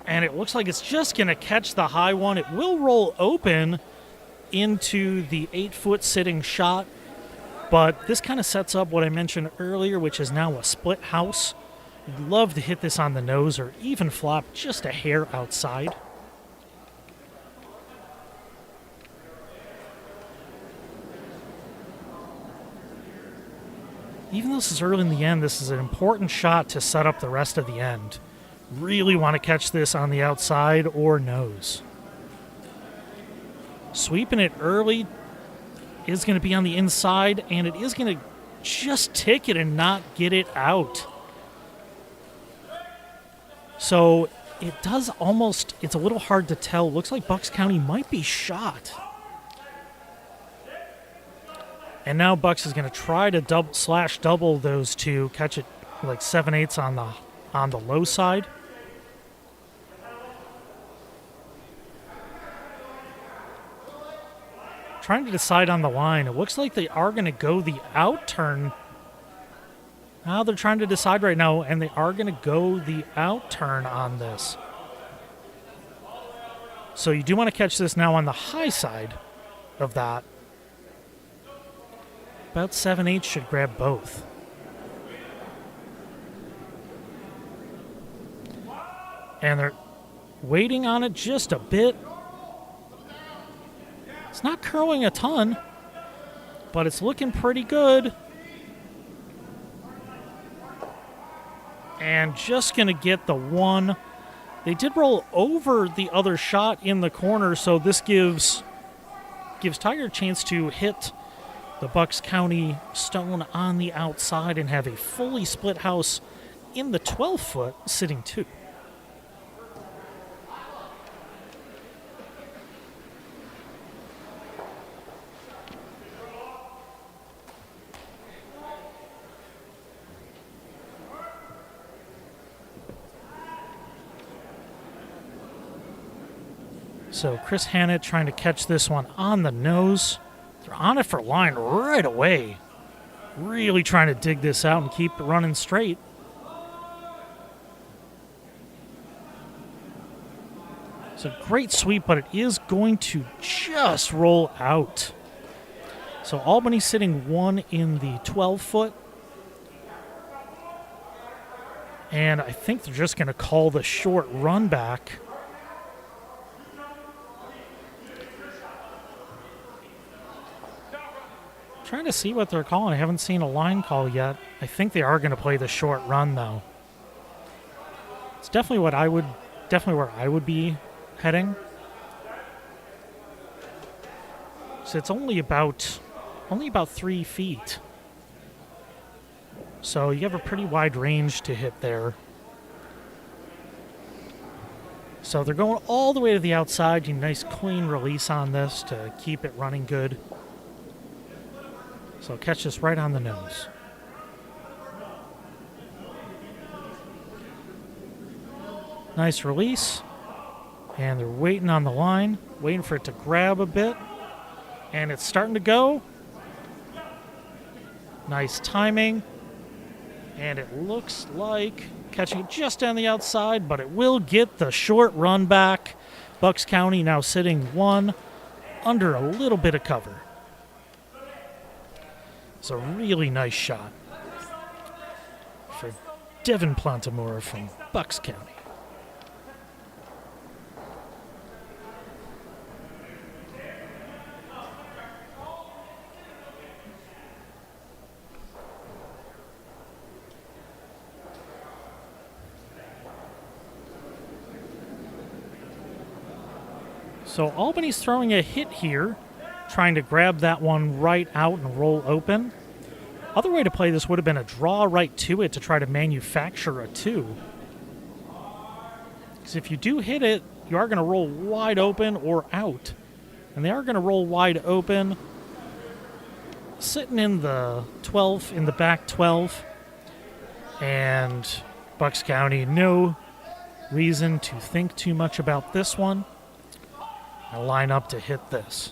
And it looks like it's just going to catch the high one. It will roll open into the 8-foot sitting shot. But this kind of sets up what I mentioned earlier, which is now a split house. You'd love to hit this on the nose or even flop just a hair outside. Even though this is early in the end, this is an important shot to set up the rest of the end. Really want to catch this on the outside or nose. Sweeping it early is going to be on the inside, and it is going to just tick it and not get it out. So it does almost, it's a little hard to tell. Looks like Bucks County might be shot. And now Bucks is going to try to double those two, catch it like 7/8 on the low side. Trying to decide on the line. It looks like they are going to go the out turn. Now they're trying to decide right now, and they are going to go the out turn on this. So you do want to catch this now on the high side of that. About 7/8 should grab both. And they're waiting on it just a bit. It's not curling a ton, but it's looking pretty good. And just going to get the one. They did roll over the other shot in the corner, so this gives Tygert a chance to hit the Bucks County stone on the outside and have a fully split house in the 12-foot sitting 2. So Chris Hannett trying to catch this one on the nose. They're on it for line right away. Really trying to dig this out and keep it running straight. It's a great sweep, but it is going to just roll out. So Albany sitting 1 in the 12-foot. And I think they're just going to call the short run back. Trying to see what they're calling. I haven't seen a line call yet. I think they are going to play the short run, though. It's definitely where I would be heading. So it's only about 3 feet. So you have a pretty wide range to hit there. So they're going all the way to the outside. Nice clean release on this to keep it running good. So catch this right on the nose. Nice release. And they're waiting on the line, waiting for it to grab a bit. And it's starting to go. Nice timing. And it looks like catching it just on the outside, but it will get the short run back. Bucks County now sitting 1 under a little bit of cover. It's a really nice shot for Devin Plantamore from Bucks County. So Albany's throwing a hit here, trying to grab that one right out and roll open. Other way to play this would have been a draw right to it to try to manufacture a 2. Because if you do hit it, you are going to roll wide open or out. And they are going to roll wide open, sitting in the 12, in the back 12. And Bucks County, no reason to think too much about this one. I line up to hit this.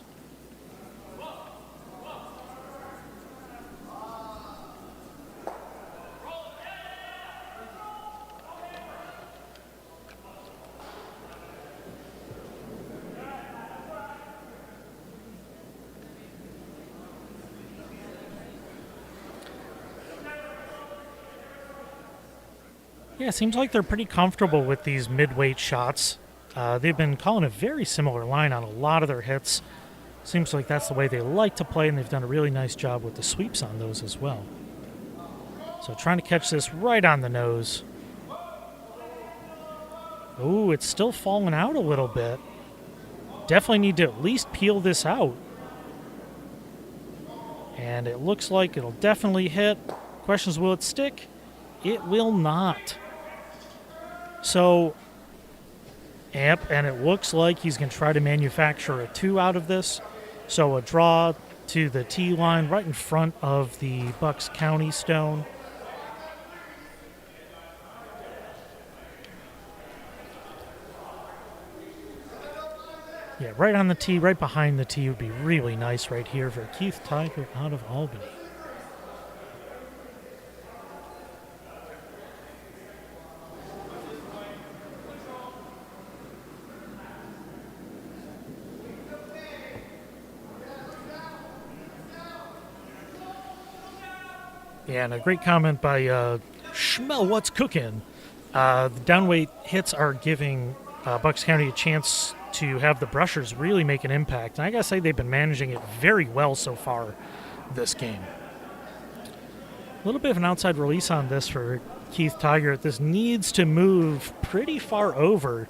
Yeah, it seems like they're pretty comfortable with these mid-weight shots. They've been calling a very similar line on a lot of their hits. Seems like that's the way they like to play, and they've done a really nice job with the sweeps on those as well. So trying to catch this right on the nose. Ooh, it's still falling out a little bit. Definitely need to at least peel this out. And it looks like it'll definitely hit. Question is, will it stick? It will not. So, and it looks like he's going to try to manufacture a 2 out of this. So a draw to the tee line right in front of the Bucks County stone. Yeah, right on the tee, right behind the tee would be really nice right here for Keith Tygert out of Albany. Yeah, and a great comment by Schmel, what's cooking? The downweight hits are giving Bucks County a chance to have the brushers really make an impact. And I gotta say, they've been managing it very well so far this game. A little bit of an outside release on this for Keith Tygert. This needs to move pretty far over.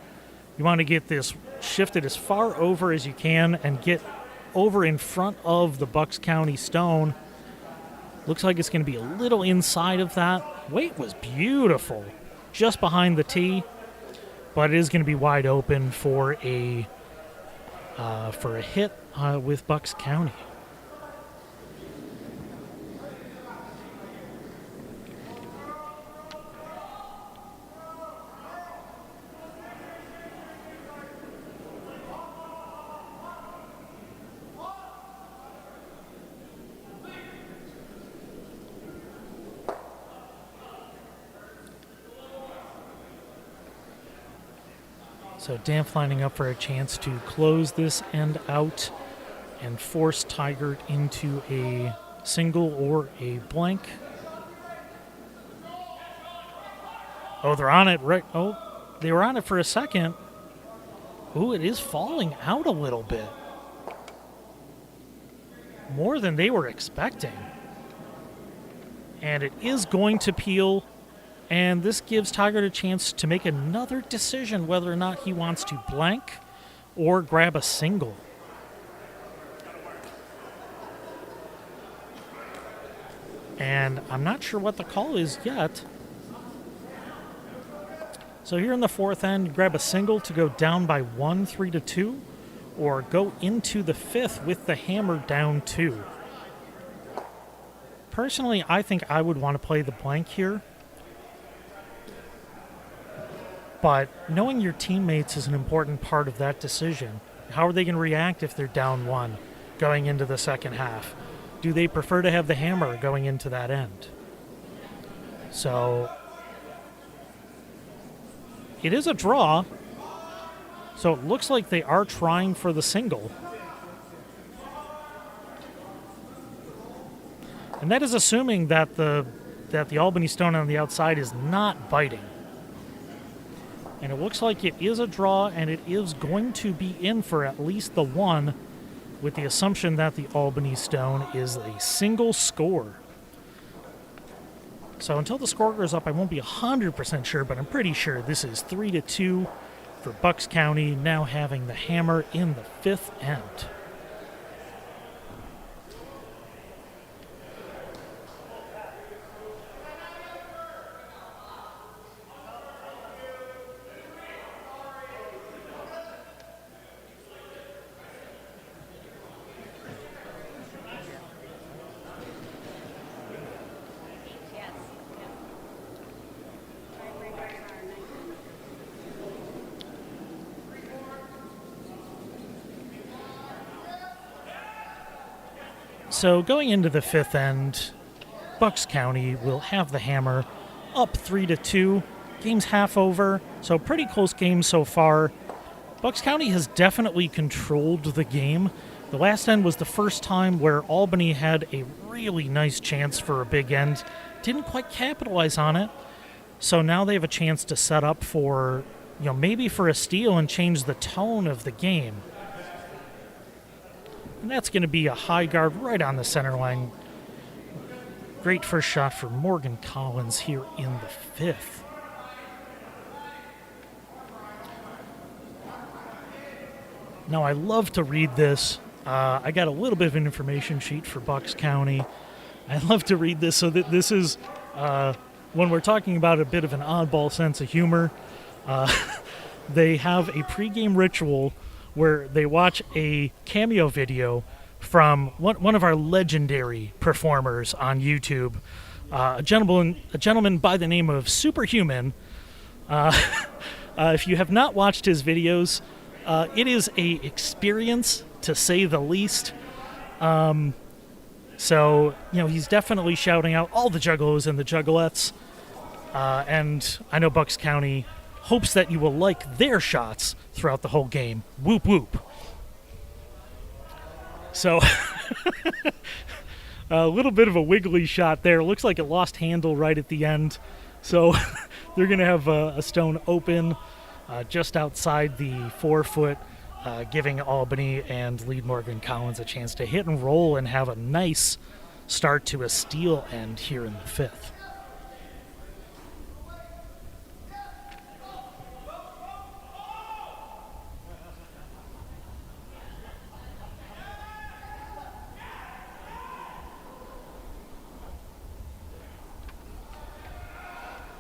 You want to get this shifted as far over as you can and get over in front of the Bucks County stone. Looks like it's going to be a little inside of that. Weight was beautiful, just behind the tee, but it is going to be wide open for a hit with Bucks County. So Dampf lining up for a chance to close this end out and force Tygert into a single or a blank. Oh, they're on it right. Oh, they were on it for a second. Ooh, it is falling out a little bit. More than they were expecting. And it is going to peel. And this gives Tygert a chance to make another decision whether or not he wants to blank or grab a single. And I'm not sure what the call is yet. So here in the fourth end, you grab a single to go down by 1, 3-2, or go into the fifth with the hammer down 2. Personally, I think I would want to play the blank here. But knowing your teammates is an important part of that decision. How are they going to react if they're down 1 going into the second half? Do they prefer to have the hammer going into that end? So it is a draw. So it looks like they are trying for the single. And that is assuming that the Albany stone on the outside is not biting. And it looks like it is a draw, and it is going to be in for at least the 1, with the assumption that the Albany stone is a single score. So until the score goes up, I won't be 100% sure, but I'm pretty sure this is 3-2 for Bucks County now having the hammer in the fifth end. So going into the fifth end, Bucks County will have the hammer up 3-2. Game's half over, so pretty close game so far. Bucks County has definitely controlled the game. The last end was the first time where Albany had a really nice chance for a big end. Didn't quite capitalize on it. So now they have a chance to set up for, maybe for a steal and change the tone of the game. And that's going to be a high guard right on the center line. Great first shot for Morgan Collins here in the fifth. Now, I love to read this. I got a little bit of an information sheet for Bucks County. I love to read this so that this is, when we're talking about a bit of an oddball sense of humor, they have a pregame ritual where they watch a cameo video from one of our legendary performers on YouTube, a gentleman by the name of Superhuman. If you have not watched his videos, it is a experience, to say the least. So, he's definitely shouting out all the juggalos and the juggalettes. And I know Bucks County hopes that you will like their shots throughout the whole game. Whoop, whoop. So, a little bit of a wiggly shot there. Looks like it lost handle right at the end. So, they're going to have a stone open just outside the 4 foot, giving Albany and lead Morgan Collins a chance to hit and roll and have a nice start to a steal end here in the fifth.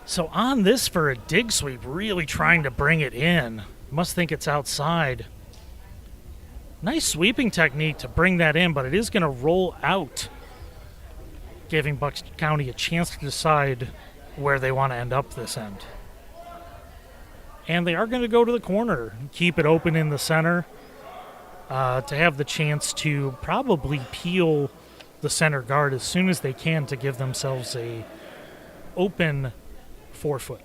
So on this for a dig sweep, really trying to bring it in. Must think it's outside. Nice sweeping technique to bring that in, but it is going to roll out, giving Bucks County a chance to decide where they want to end up this end. And they are going to go to the corner, keep it open in the center, to have the chance to probably peel the center guard as soon as they can to give themselves a open 4 foot.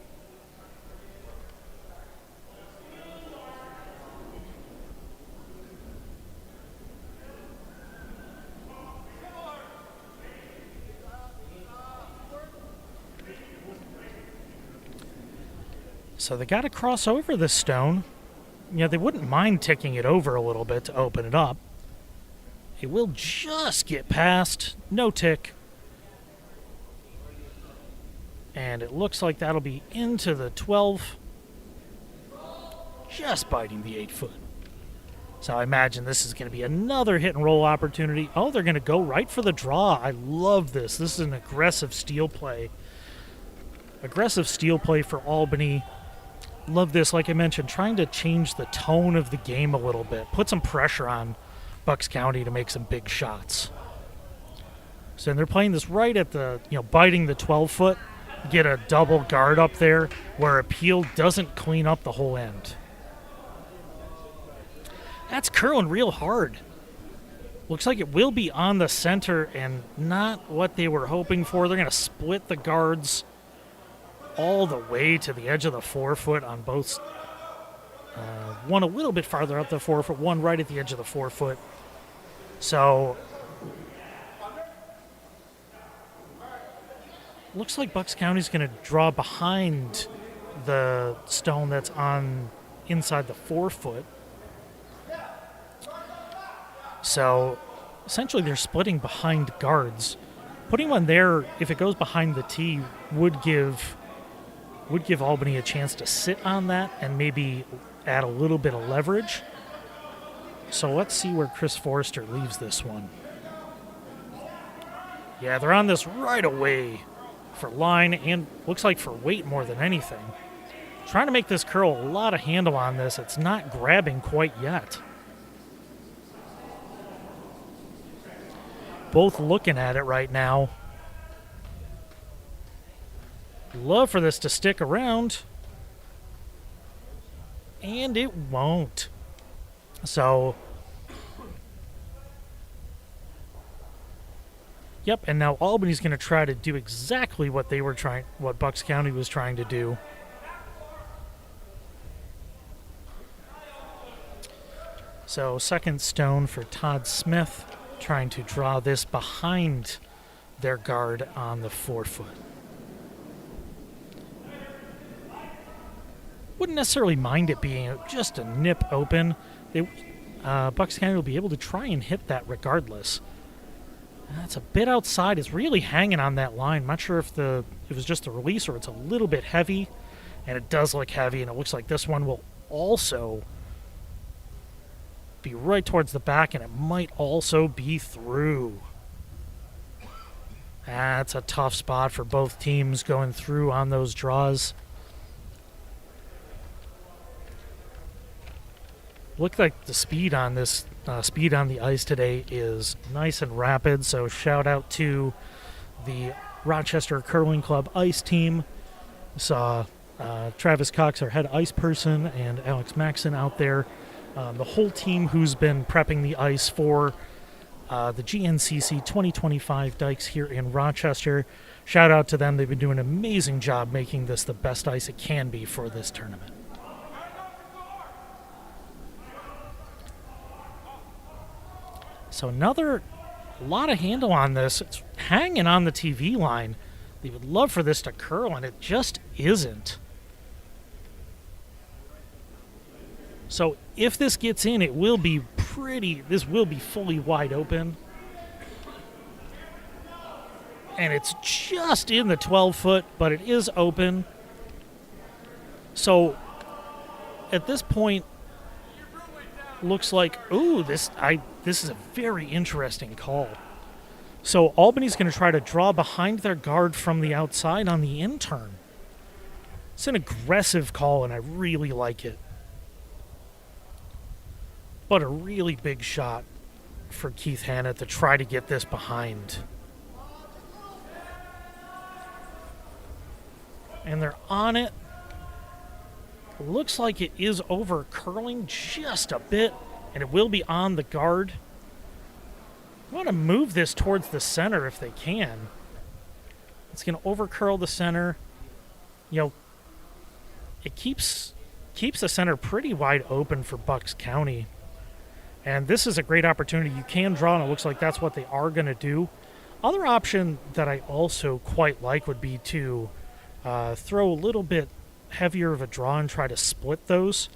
So they got to cross over this stone. They wouldn't mind ticking it over a little bit to open it up. It will just get past. No tick. And it looks like that'll be into the 12. Just biting the 8 foot. So I imagine this is going to be another hit and roll opportunity. Oh, they're going to go right for the draw. I love this. This is an aggressive steal play. Aggressive steal play for Albany. Love this, like I mentioned, trying to change the tone of the game a little bit. Put some pressure on Bucks County to make some big shots. So they're playing this right at the, biting the 12 foot. Get a double guard up there where a peel doesn't clean up the whole end. That's curling real hard. Looks like it will be on the center and not what they were hoping for. They're going to split the guards all the way to the edge of the 4 foot on both. One a little bit farther up the 4 foot, one right at the edge of the 4 foot. So looks like Bucks County's going to draw behind the stone that's on inside the 4 foot. So essentially they're splitting behind guards. Putting one there, if it goes behind the tee, would give would give Albany a chance to sit on that and maybe add a little bit of leverage. So let's see where Chris Forrester leaves this one. Yeah, they're on this right away for line and looks like for weight more than anything. Trying to make this curl a lot of handle on this. It's not grabbing quite yet. Both looking at it right now. Love for this to stick around. And it won't. So, yep, and now Albany's going to try to do exactly what what Bucks County was trying to do. So, second stone for Todd Smith, trying to draw this behind their guard on the forefoot. Wouldn't necessarily mind it being just a nip open. Bucks County will be able to try and hit that regardless. That's a bit outside. It's really hanging on that line. Not sure if it was just the release or it's a little bit heavy. And it does look heavy, and it looks like this one will also be right towards the back, and it might also be through. That's a tough spot for both teams going through on those draws. Looked like the speed on the ice today is nice and rapid, so shout out to the Rochester Curling Club ice team. Saw Travis Cox, our head ice person, and Alex Maxson out there. The whole team who's been prepping the ice for the GNCC 2025 Dykes here in Rochester. Shout out to them. They've been doing an amazing job making this the best ice it can be for this tournament. So a lot of handle on this. It's hanging on the TV line. They would love for this to curl, and it just isn't. So if this gets in, it will be this will be fully wide open. And it's just in the 12-foot, but it is open. So at this point, looks like, ooh, this is a very interesting call. So Albany's going to try to draw behind their guard from the outside on the in-turn. It's an aggressive call, and I really like it. But a really big shot for Keith Hanna to try to get this behind. And they're on it. Looks like it is over curling just a bit, and it will be on the guard. I want to move this towards the center if they can. It's going to over curl the center. You know, it keeps the center pretty wide open for Bucks County. And this is a great opportunity. You can draw, and it looks like that's what they are going to do. Other option that I also quite like would be to throw a little bit heavier of a draw and try to split those.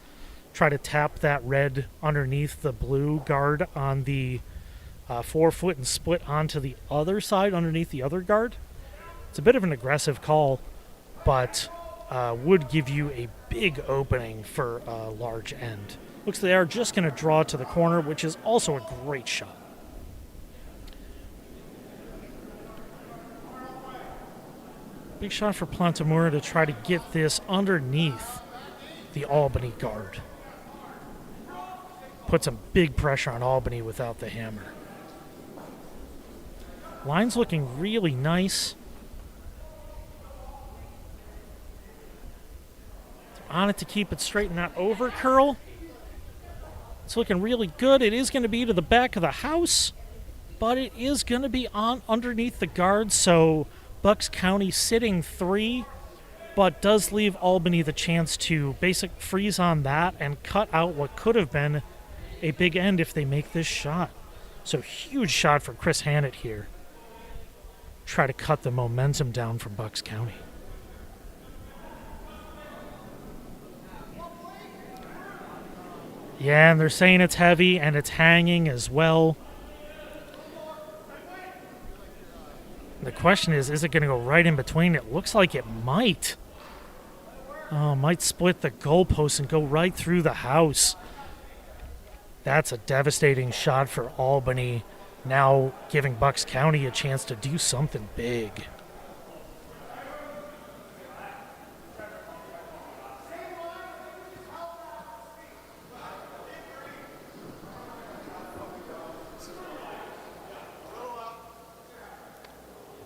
Try to tap that red underneath the blue guard on the forefoot and split onto the other side underneath the other guard. It's a bit of an aggressive call, but would give you a big opening for a large end. Looks like they are just going to draw to the corner, which is also a great shot. Big shot for Plantamura to try to get this underneath the Albany guard. Put some big pressure on Albany without the hammer. Line's looking really nice. On it to keep it straight and not over curl. It's looking really good. It is going to be to the back of the house, but it is going to be on underneath the guard, so Bucks County sitting 3, but does leave Albany the chance to freeze on that and cut out what could have been a big end if they make this shot. So huge shot for Chris Hannett here. Try to cut the momentum down from Bucks County. Yeah, and they're saying it's heavy and it's hanging as well. The question is it going to go right in between? It looks like it might. Oh, might split the goalpost and go right through the house. That's a devastating shot for Albany, now giving Bucks County a chance to do something big.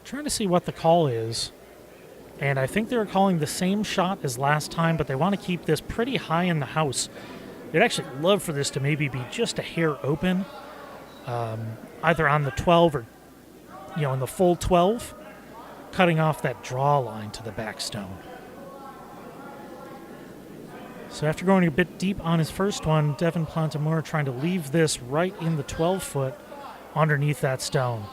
Trying to see what the call is. And I think they were calling the same shot as last time, but they want to keep this pretty high in the house. They'd actually love for this to maybe be just a hair open, either on the 12 or, in the full 12, cutting off that draw line to the back stone. So after going a bit deep on his first one, Devin Plantamore trying to leave this right in the 12-foot underneath that stone.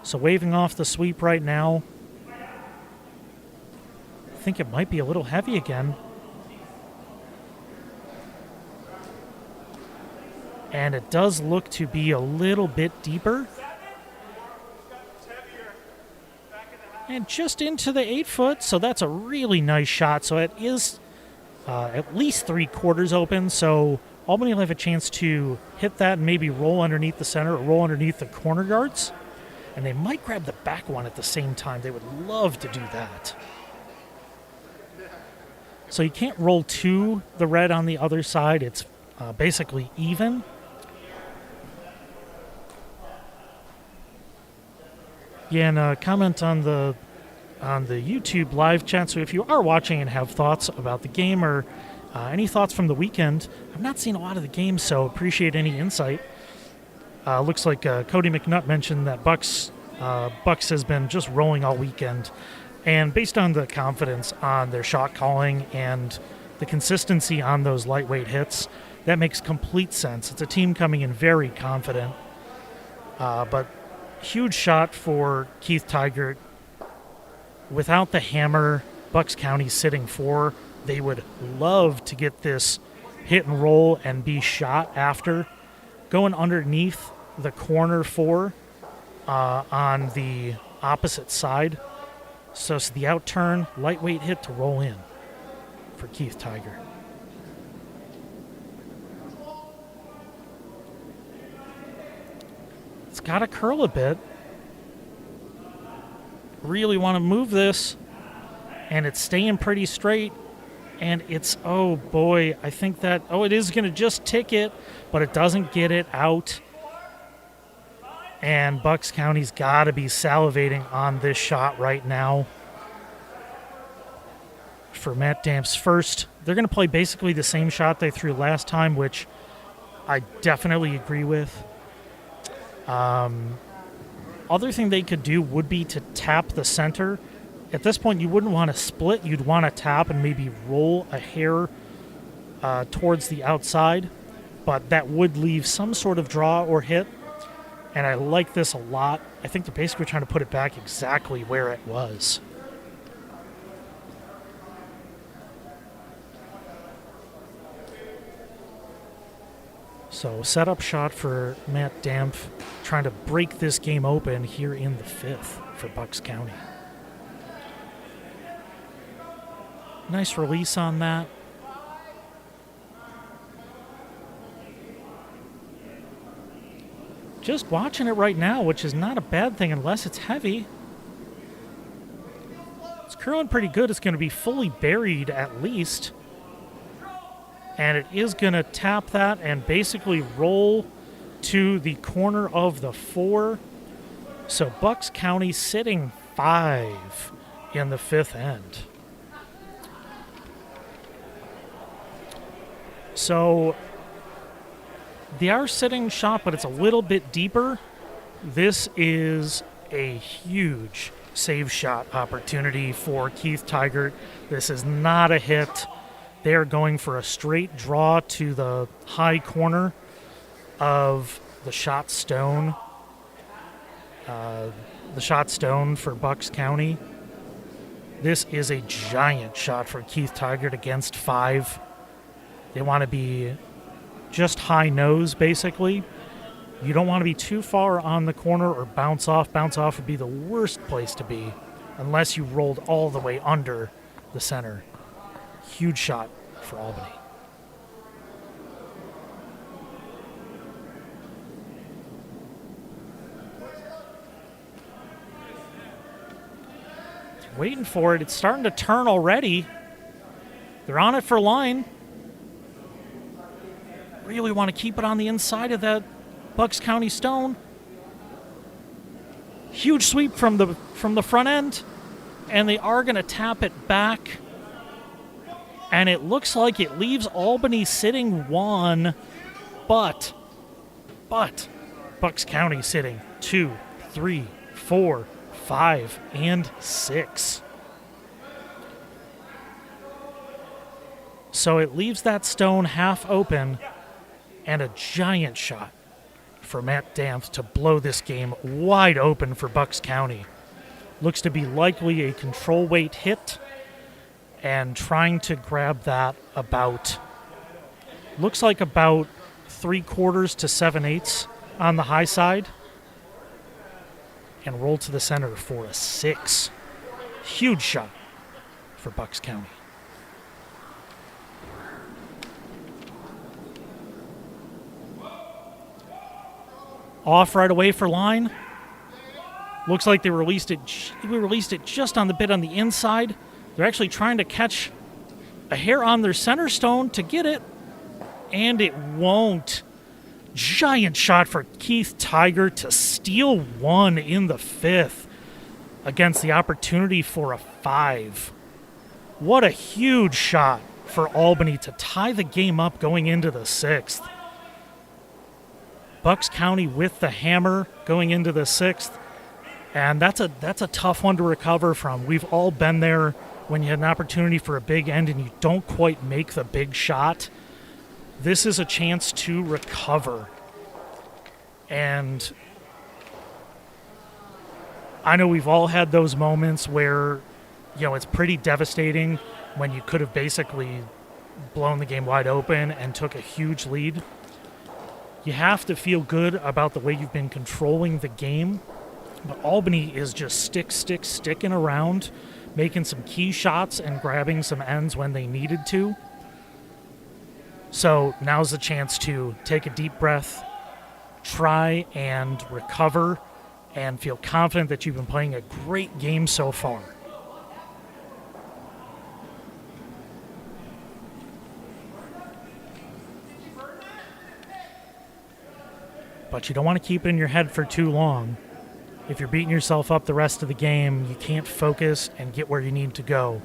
So waving off the sweep right now. I think it might be a little heavy again. And it does look to be a little bit deeper. And just into the 8-foot, so that's a really nice shot. So it is at least 3/4 open, so Albany will have a chance to hit that and maybe roll underneath the center or roll underneath the corner guards. And they might grab the back one at the same time. They would love to do that. So you can't roll to the red on the other side. It's basically even. Yeah, and comment on the YouTube live chat. So if you are watching and have thoughts about the game or any thoughts from the weekend, I've not seen a lot of the game, so appreciate any insight. Looks like Cody McNutt mentioned that Bucks has been just rolling all weekend. And based on the confidence on their shot calling and the consistency on those lightweight hits, that makes complete sense. It's a team coming in very confident. But huge shot for Keith Tygert. Without the hammer, Bucks County sitting 4. They would love to get this hit and roll and be shot after. Going underneath the corner 4 on the opposite side. So it's the out turn, lightweight hit to roll in for Keith Tygert. It's got to curl a bit. Really want to move this. And it's staying pretty straight. And it's, oh boy, I think that, it is going to just tick it, but it doesn't get it out. And Bucks County's got to be salivating on this shot right now. For Matt Dampf's first, they're going to play basically the same shot they threw last time, which I definitely agree with. Other thing they could do would be to tap the center. At this point, you wouldn't want to split. You'd want to tap and maybe roll a hair towards the outside. But that would leave some sort of draw or hit. And I like this a lot. I think they're basically trying to put it back exactly where it was. So setup shot for Matt Dampf, trying to break this game open here in the 5th for Bucks County. Nice release on that. Just watching it right now, which is not a bad thing unless it's heavy. It's curling pretty good. It's going to be fully buried at least. And it is going to tap that and basically roll to the corner of the 4. So Bucks County sitting 5 in the 5th end. So they are sitting shot, but it's a little bit deeper. This is a huge save shot opportunity for Keith Tygert. This is not a hit. They are going for a straight draw to the high corner of the shot stone. The shot stone for Bucks County. This is a giant shot for Keith Tygert against 5. They want to be just high nose, basically. You don't want to be too far on the corner or bounce off. Bounce off would be the worst place to be unless you rolled all the way under the center. Huge shot for Albany. Waiting for it. It's starting to turn already. They're on it for line. Really want to keep it on the inside of that Bucks County stone. Huge sweep from the front end, and they are going to tap it back. And it looks like it leaves Albany sitting 1, but Bucks County sitting 2, 3, 4, 5, and 6. So it leaves that stone half open, and a giant shot for Matt Dampf to blow this game wide open for Bucks County. Looks to be likely a control weight hit, and trying to grab that looks like about 3/4 to 7/8 on the high side, and roll to the center for a 6. Huge shot for Bucks County. Off right away for line. Looks like they released it just on the bit on the inside. They're actually trying to catch a hair on their center stone to get it, and it won't. Giant shot for Keith Tygert to steal 1 in the 5th against the opportunity for a 5. What a huge shot for Albany to tie the game up going into the 6th. Bucks County with the hammer going into the 6th, and that's a tough one to recover from. We've all been there when you had an opportunity for a big end and you don't quite make the big shot. This is a chance to recover. And I know we've all had those moments where, it's pretty devastating when you could have basically blown the game wide open and took a huge lead. You have to feel good about the way you've been controlling the game. But Albany is just sticking around, making some key shots and grabbing some ends when they needed to. So now's the chance to take a deep breath, try and recover, and feel confident that you've been playing a great game so far. But you don't want to keep it in your head for too long. If you're beating yourself up the rest of the game, you can't focus and get where you need to go.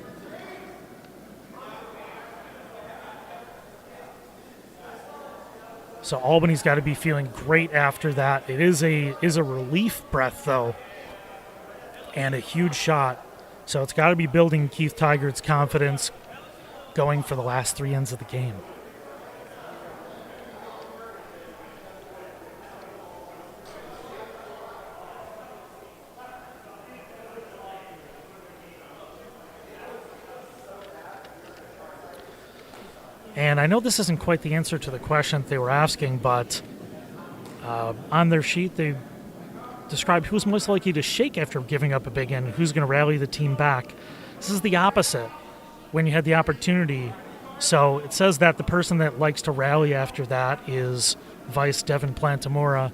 So Albany's got to be feeling great after that. It is a relief breath, though, and a huge shot. So it's got to be building Keith Tygert's confidence going for the last 3 ends of the game. And I know this isn't quite the answer to the question that they were asking, but on their sheet they described who's most likely to shake after giving up a big end, who's going to rally the team back. This is the opposite when you had the opportunity. So it says that the person that likes to rally after that is Vice Devin Plantamura.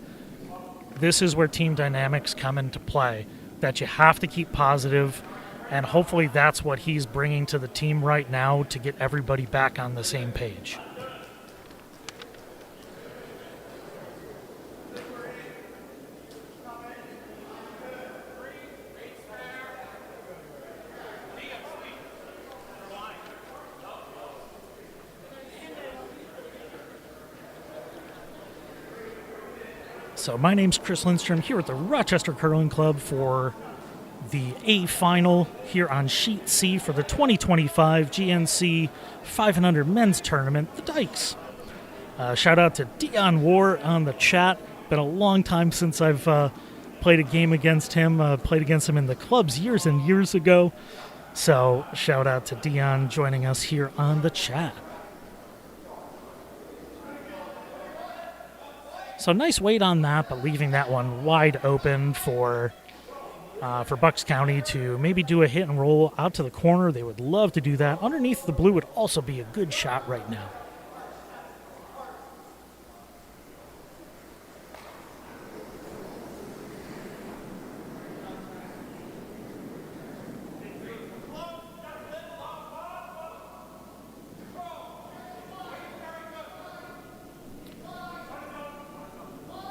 This is where team dynamics come into play, that you have to keep positive. And hopefully that's what he's bringing to the team right now to get everybody back on the same page. So my name's Chris Lindstrom here at the Rochester Curling Club for the A final here on Sheet C for the 2025 GNC 500 men's tournament, the Dykes. Shout out to Dion War on the chat. Been a long time since I've played a game against him. Played against him in the clubs years and years ago. So shout out to Dion joining us here on the chat. So nice weight on that, but leaving that one wide open for for Bucks County to maybe do a hit and roll out to the corner. They would love to do that. Underneath the blue would also be a good shot right now.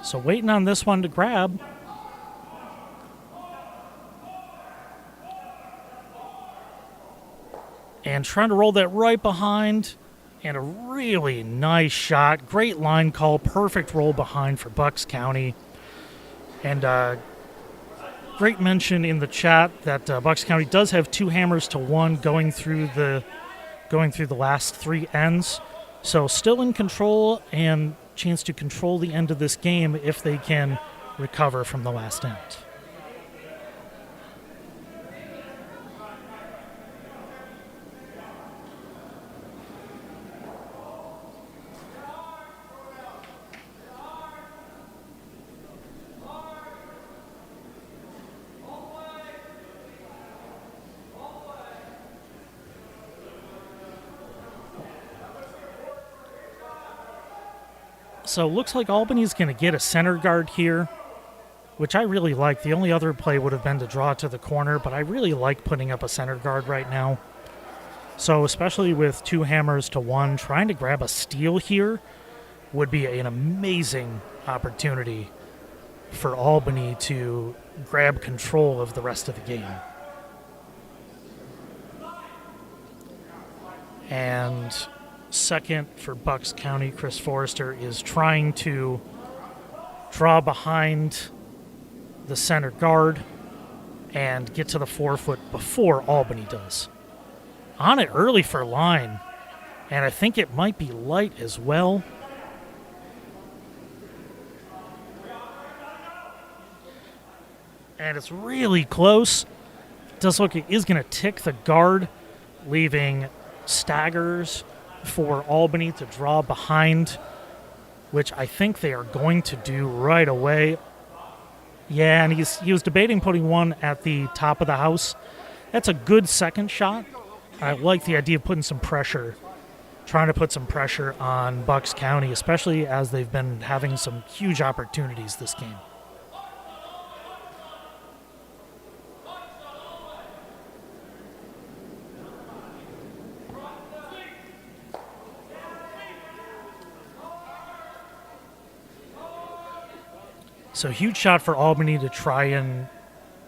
So waiting on this one to grab. And trying to roll that right behind. And a really nice shot. Great line call. Perfect roll behind for Bucks County. And great mention in the chat that Bucks County does have 2 hammers to 1 going through the last 3 ends. So still in control and chance to control the end of this game if they can recover from the last end. So looks like Albany's going to get a center guard here, which I really like. The only other play would have been to draw to the corner, but I really like putting up a center guard right now. So especially with 2 hammers to 1, trying to grab a steal here would be an amazing opportunity for Albany to grab control of the rest of the game. And second for Bucks County, Chris Forrester is trying to draw behind the center guard and get to the forefoot before Albany does. On it early for line, and I think it might be light as well. And it's really close. It does look it is going to tick the guard, leaving staggers for Albany to draw behind, which I think they are going to do right away. Yeah, and he was debating putting one at the top of the house. That's a good second shot. I like the idea of putting some pressure, trying to put some pressure on Bucks County, especially as they've been having some huge opportunities this game. So huge shot for Albany to try and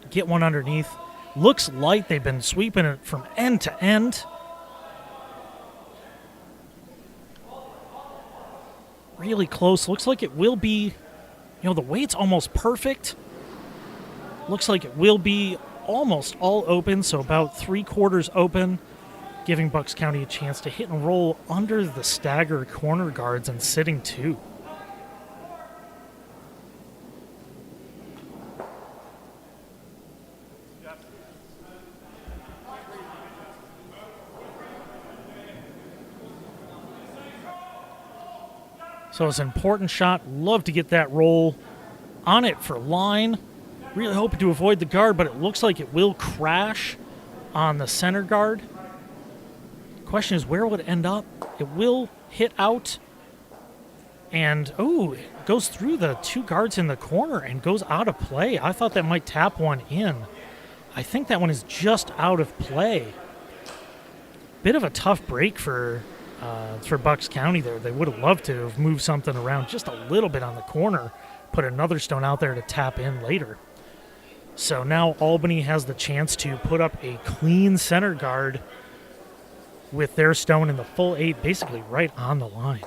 get one underneath. Looks light. They've been sweeping it from end to end. Really close. Looks like it will be, the weight's almost perfect. Looks like it will be almost all open, so about 3/4 open, giving Bucks County a chance to hit and roll under the stagger corner guards and sitting 2. So it's an important shot. Love to get that roll on it for line. Really hoping to avoid the guard, but it looks like it will crash on the center guard. Question is, where would it end up? It will hit out. And, it goes through the 2 guards in the corner and goes out of play. I thought that might tap one in. I think that one is just out of play. Bit of a tough break for Bucks County there. They would have loved to have moved something around just a little bit on the corner, put another stone out there to tap in later. So now Albany has the chance to put up a clean center guard with their stone in the full 8, basically right on the line.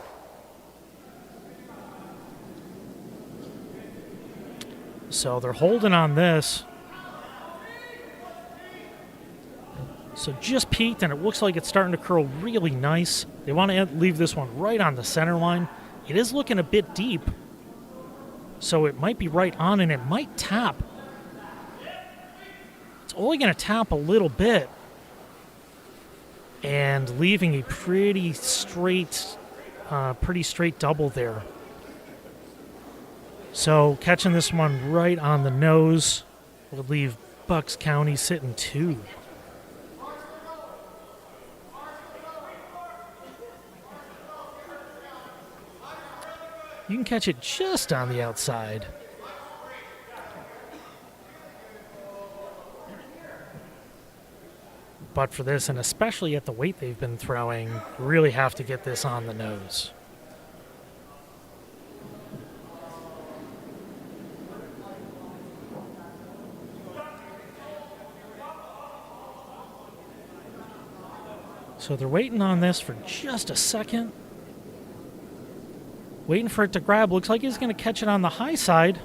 So they're holding on this. So just peaked, and it looks like it's starting to curl really nice. They want to leave this one right on the center line. It is looking a bit deep, so it might be right on, and it might tap. It's only going to tap a little bit, and leaving a pretty straight double there. So catching this one right on the nose would leave Bucks County sitting 2. You can catch it just on the outside. But for this, and especially at the weight they've been throwing, you really have to get this on the nose. So they're waiting on this for just a second. Waiting for it to grab. Looks like he's going to catch it on the high side.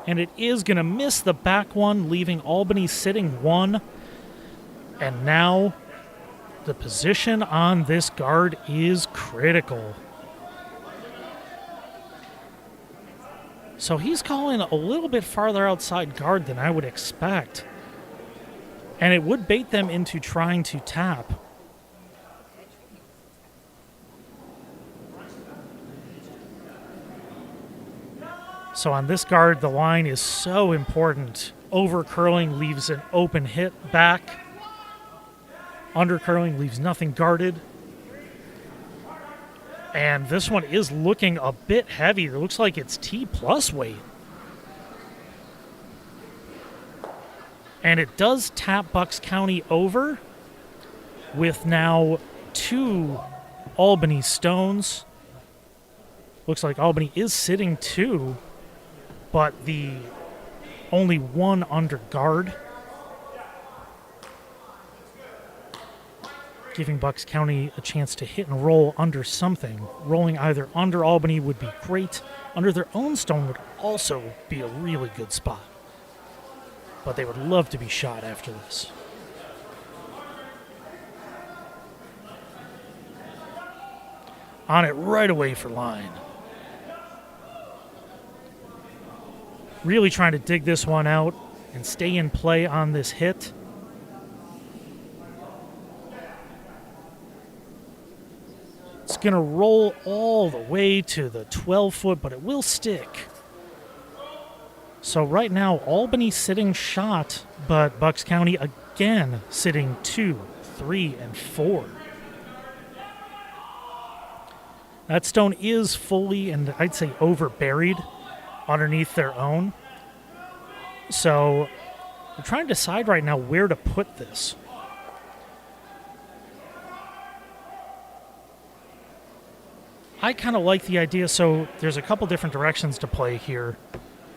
And it is going to miss the back one, leaving Albany sitting 1. And now the position on this guard is critical. So he's calling a little bit farther outside guard than I would expect. And it would bait them into trying to tap. So on this guard, the line is so important. Over curling leaves an open hit back. Under curling leaves nothing guarded. And this one is looking a bit heavy. It looks like it's T plus weight. And it does tap Bucks County over with now 2 Albany stones. Looks like Albany is sitting 2, but the only 1 under guard. Giving Bucks County a chance to hit and roll under something. Rolling either under Albany would be great. Under their own stone would also be a really good spot. But they would love to be shot after this. On it right away for line. Really trying to dig this one out and stay in play on this hit. It's going to roll all the way to the 12-foot, but it will stick. So right now, Albany sitting shot, but Bucks County again sitting 2, 3, and 4. That stone is fully, and I'd say over-buried underneath their own. So we're trying to decide right now where to put this. I kind of like the idea, so there's a couple different directions to play here.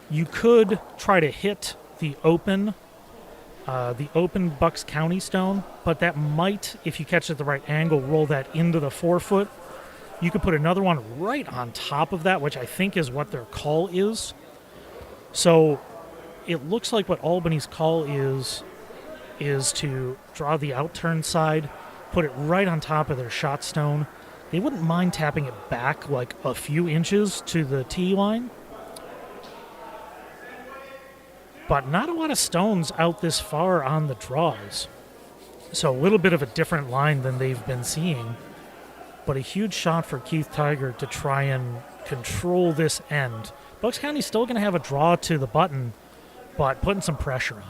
You could try to hit the open Bucks County stone, but that might, if you catch it at the right angle, roll that into the 4-foot. You could put another one right on top of that, which I think is what their call is. So it looks like what Albany's call is to draw the outturn side, put it right on top of their shot stone. They wouldn't mind tapping it back like a few inches to the tee line. But not a lot of stones out this far on the draws. So a little bit of a different line than they've been seeing. But a huge shot for Keith Tygert to try and control this end. Bucks County's still going to have a draw to the button, but putting some pressure on.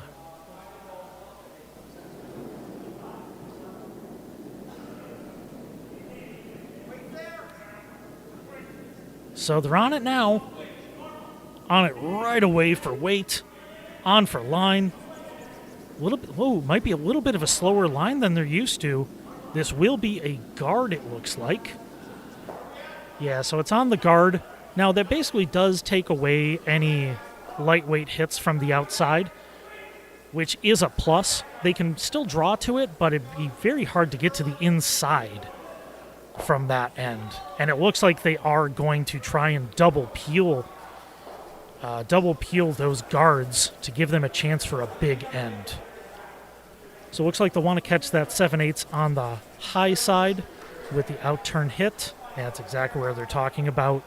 So they're on it now. On it right away for weight. On for line. A little bit, might be a little bit of a slower line than they're used to. This will be a guard, it looks like. Yeah, so it's on the guard. Now, that basically does take away any lightweight hits from the outside, which is a plus. They can still draw to it, but it'd be very hard to get to the inside from that end. And it looks like they are going to try and double peel those guards to give them a chance for a big end. So it looks like they'll want to catch that 7/8 on the high side with the outturn hit. And that's exactly where they're talking about,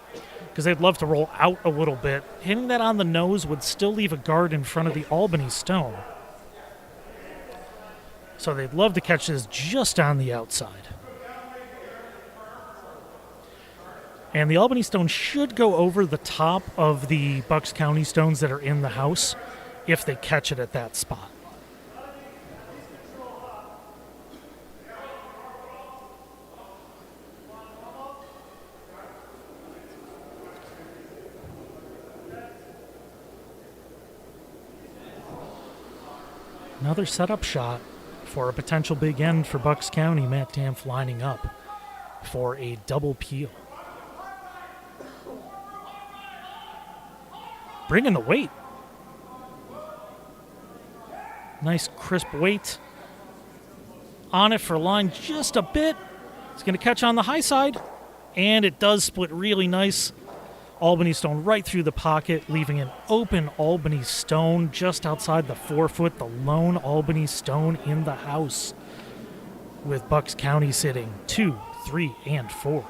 because they'd love to roll out a little bit. Hitting that on the nose would still leave a guard in front of the Albany stone. So they'd love to catch this just on the outside. And the Albany stone should go over the top of the Bucks County stones that are in the house. if they catch it at that spot. Another setup shot for a potential big end for Bucks County. Matt Dampf lining up for a double peel. Bringing the weight. Nice crisp weight. On it for line just a bit. It's going to catch on the high side. And it does split really nice. Albany stone right through the pocket, leaving an open Albany stone just outside the 4 foot. The lone Albany stone in the house, with Bucks County sitting 2, 3, and 4.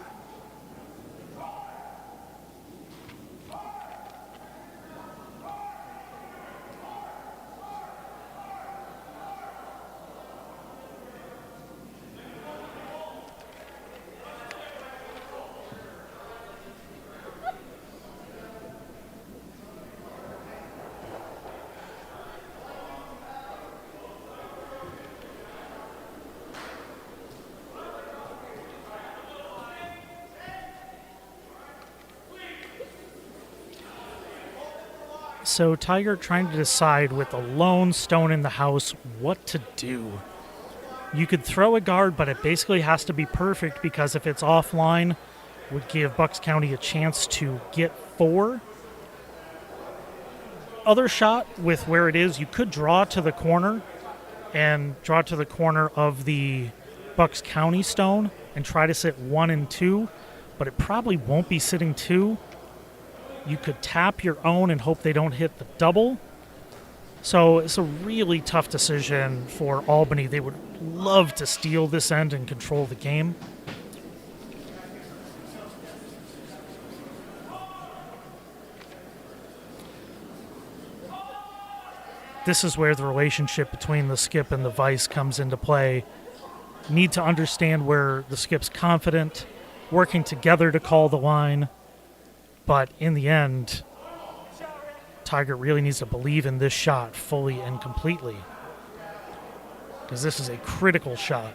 So Tygert trying to decide with a lone stone in the house what to do. You could throw a guard, but it basically has to be perfect, because if it's offline, would give Bucks County a chance to get 4. Other shot with where it is, you could draw to the corner and draw to the corner of the Bucks County stone and try to sit 1 and 2, but it probably won't be sitting 2. You could tap your own and hope they don't hit the double. So it's a really tough decision for Albany. They would love to steal this end and control the game. This is where the relationship between the skip and the vice comes into play. Need to understand where the skip's confident, working together to call the line. But in the end, Tygert really needs to believe in this shot fully and completely, because this is a critical shot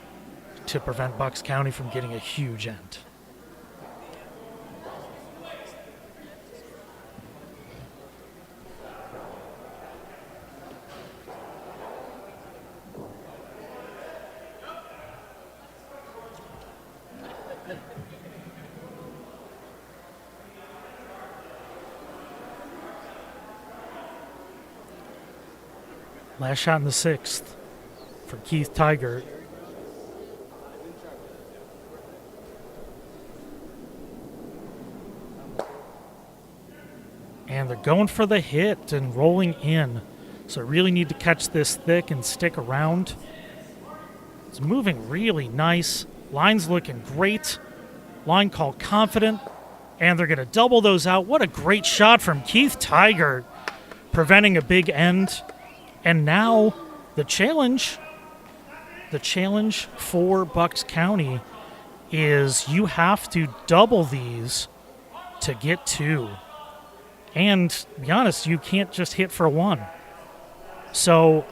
to prevent Bucks County from getting a huge end. Last shot in the 6th for Keith Tygert. And they're going for the hit and rolling in. So really need to catch this thick and stick around. It's moving really nice. Line's looking great. Line call confident. And they're going to double those out. What a great shot from Keith Tygert, preventing a big end. And now the challenge for Bucks County is you have to double these to get 2. And to be honest, you can't just hit for 1. So,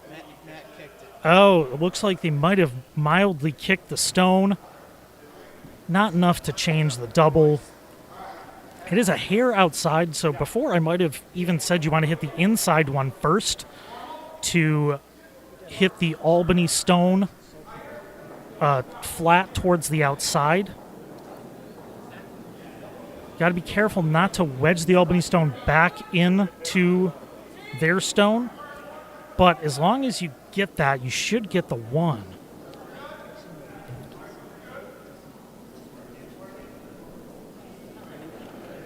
Matt kicked it. oh, it looks like they might have mildly kicked the stone. Not enough to change the double. It is a hair outside, so before I might have even said you want to hit the inside one first to hit the Albany stone flat towards the outside. Got to be careful not to wedge the Albany stone back into their stone, but as long as you get that, you should get the 1.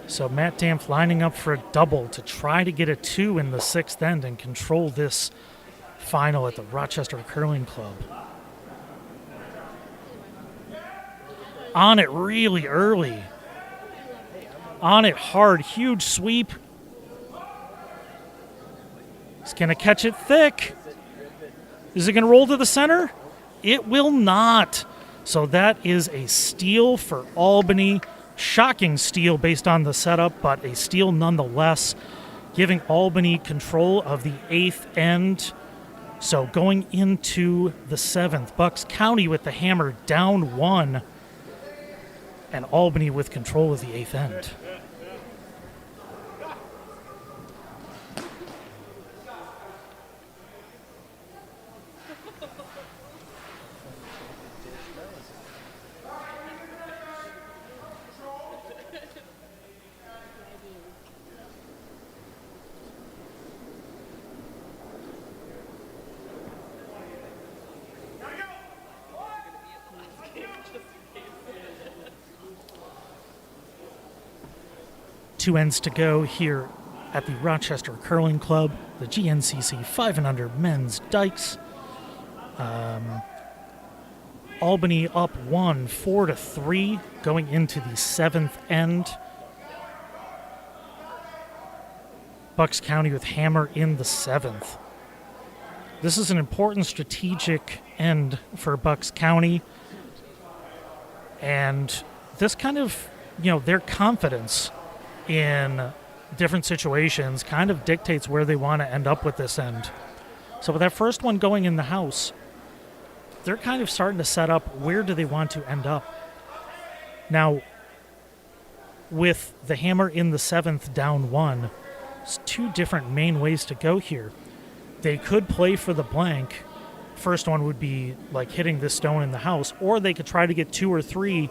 So Matt Dampf lining up for a double to try to get a 2 in the 6th end and control this final at the Rochester Curling Club. On it really early. On it hard. Huge sweep. He's going to catch it thick. Is it going to roll to the center? It will not. So that is a steal for Albany. Shocking steal based on the setup, but a steal nonetheless. giving Albany control of the 8th end. So going into the 7th, Bucks County with the hammer down 1, and Albany with control of the 8th end. Two ends to go here at the Rochester Curling Club, the GNCC 5 and under men's Dykes. Albany up 1, 4-3, going into the 7th end. Bucks County with hammer in the 7th. This is an important strategic end for Bucks County, and this kind of, their confidence in different situations kind of dictates where they want to end up with this end. So with that first one going in the house, they're kind of starting to set up where do they want to end up. Now, with the hammer in the 7th down 1, there's 2 different main ways to go here. They could play for the blank. First one would be like hitting this stone in the house, or they could try to get 2 or 3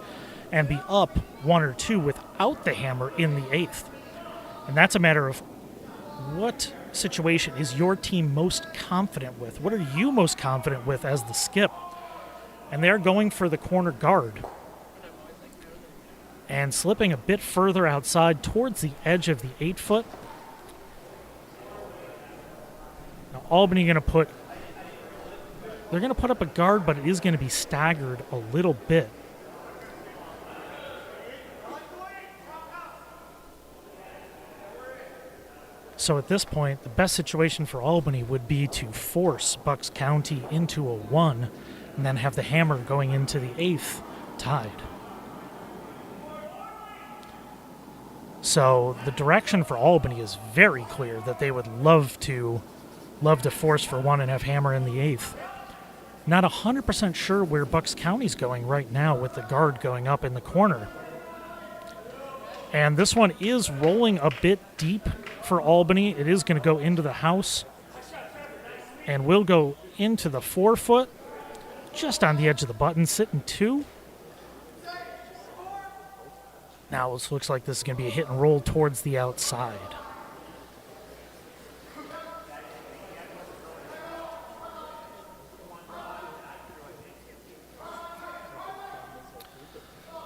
and be up 1 or 2 without the hammer in the 8th. And that's a matter of what situation is your team most confident with? What are you most confident with as the skip? And they're going for the corner guard and slipping a bit further outside towards the edge of the 8-foot. Now Albany they're going to put up a guard, but it is going to be staggered a little bit. So at this point, the best situation for Albany would be to force Bucks County into a 1 and then have the hammer going into the 8th tied. So the direction for Albany is very clear that they would love to force for 1 and have hammer in the 8th. Not 100% sure where Bucks County's going right now with the guard going up in the corner. And this one is rolling a bit deep for Albany. It is going to go into the house and will go into the 4-foot, just on the edge of the button, sitting 2. Now this looks like this is going to be a hit and roll towards the outside.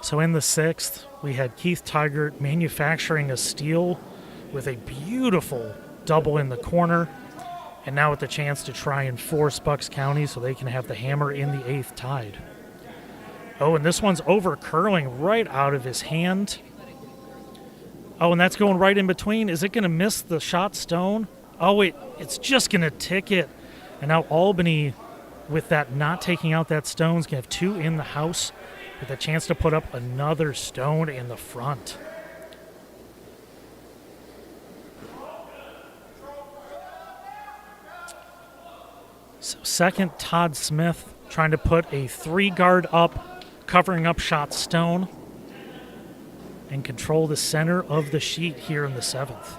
So in the 6th, we had Keith Tygert manufacturing a steal with a beautiful double in the corner, and now with the chance to try and force Bucks County so they can have the hammer in the 8th tied. Oh, and this one's over curling right out of his hand. Oh, and that's going right in between. Is it going to miss the shot stone? Oh, wait, it's just going to tick it. And now Albany, with that not taking out that stone, is going to have 2 in the house, with a chance to put up another stone in the front. So second, Todd Smith trying to put a 3 guard up, covering up shot stone, and control the center of the sheet here in the 7th.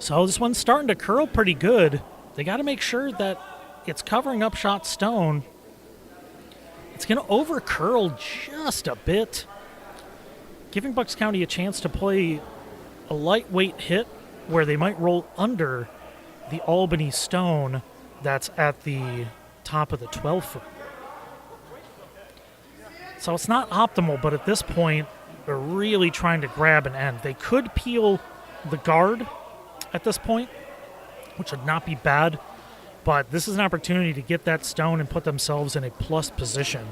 So this one's starting to curl pretty good. They got to make sure that it's covering up shot stone. It's going to over curl just a bit, giving Bucks County a chance to play a lightweight hit where they might roll under the Albany stone that's at the top of the 12-foot. So it's not optimal, but at this point, they're really trying to grab an end. They could peel the guard at this point, which would not be bad, but this is an opportunity to get that stone and put themselves in a plus position.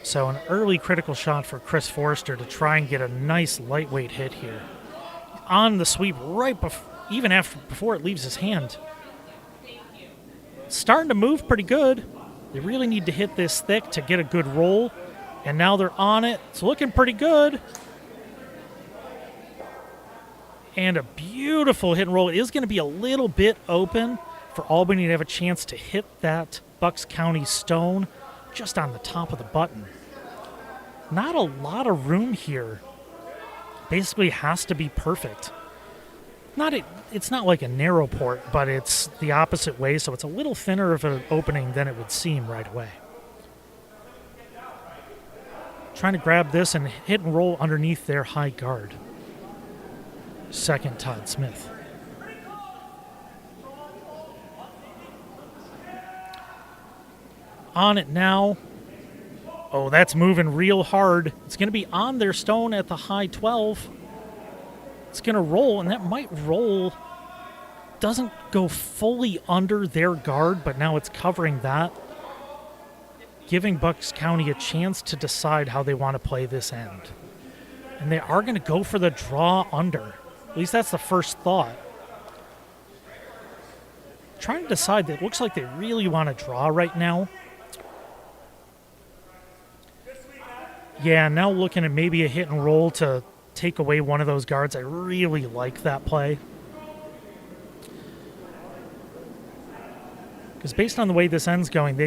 So an early critical shot for Chris Forrester to try and get a nice lightweight hit here. on the sweep right even before it leaves his hand. Starting to move pretty good. They really need to hit this thick to get a good roll. And now they're on it. It's looking pretty good. And a beautiful hit and roll. It is going to be a little bit open for Albany to have a chance to hit that Bucks County stone just on the top of the button. Not a lot of room here. Basically has to be perfect. It's not like a narrow port, but it's the opposite way, so it's a little thinner of an opening than it would seem right away. Trying to grab this and hit and roll underneath their high guard. Second, Todd Smith. On it now. Oh, that's moving real hard. It's going to be on their stone at the high 12. It's going to roll, and that might roll. Doesn't go fully under their guard, but now it's covering that, giving Bucks County a chance to decide how they want to play this end. And they are going to go for the draw under. At least that's the first thought. Trying to decide. It looks like they really want to draw right now. Yeah, now looking at maybe a hit and roll to take away one of those guards. I really like that play. Because based on the way this end's going,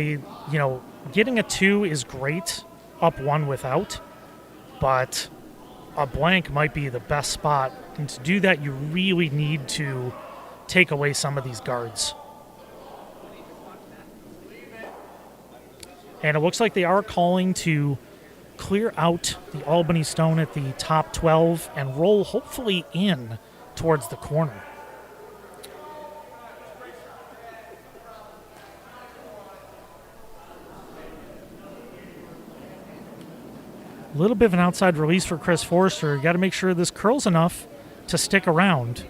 getting a 2 is great, up 1 without, but a blank might be the best spot. And to do that, you really need to take away some of these guards. And it looks like they are calling to clear out the Albany stone at the top 12 and roll hopefully in towards the corner. A little bit of an outside release for Chris Forrester. You got to make sure this curls enough to stick around.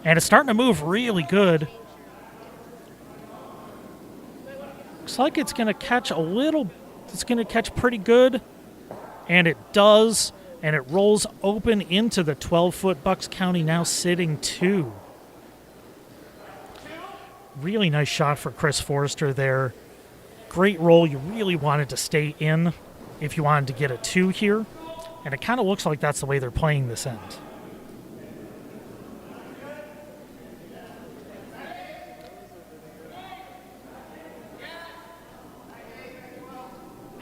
And it's starting to move really good. Looks like it's going to catch it's going to catch pretty good. And it does. And it rolls open into the 12-foot. Bucks County now sitting 2. Really nice shot for Chris Forrester there. Great roll. You really wanted to stay in if you wanted to get a 2 here. And it kind of looks like that's the way they're playing this end.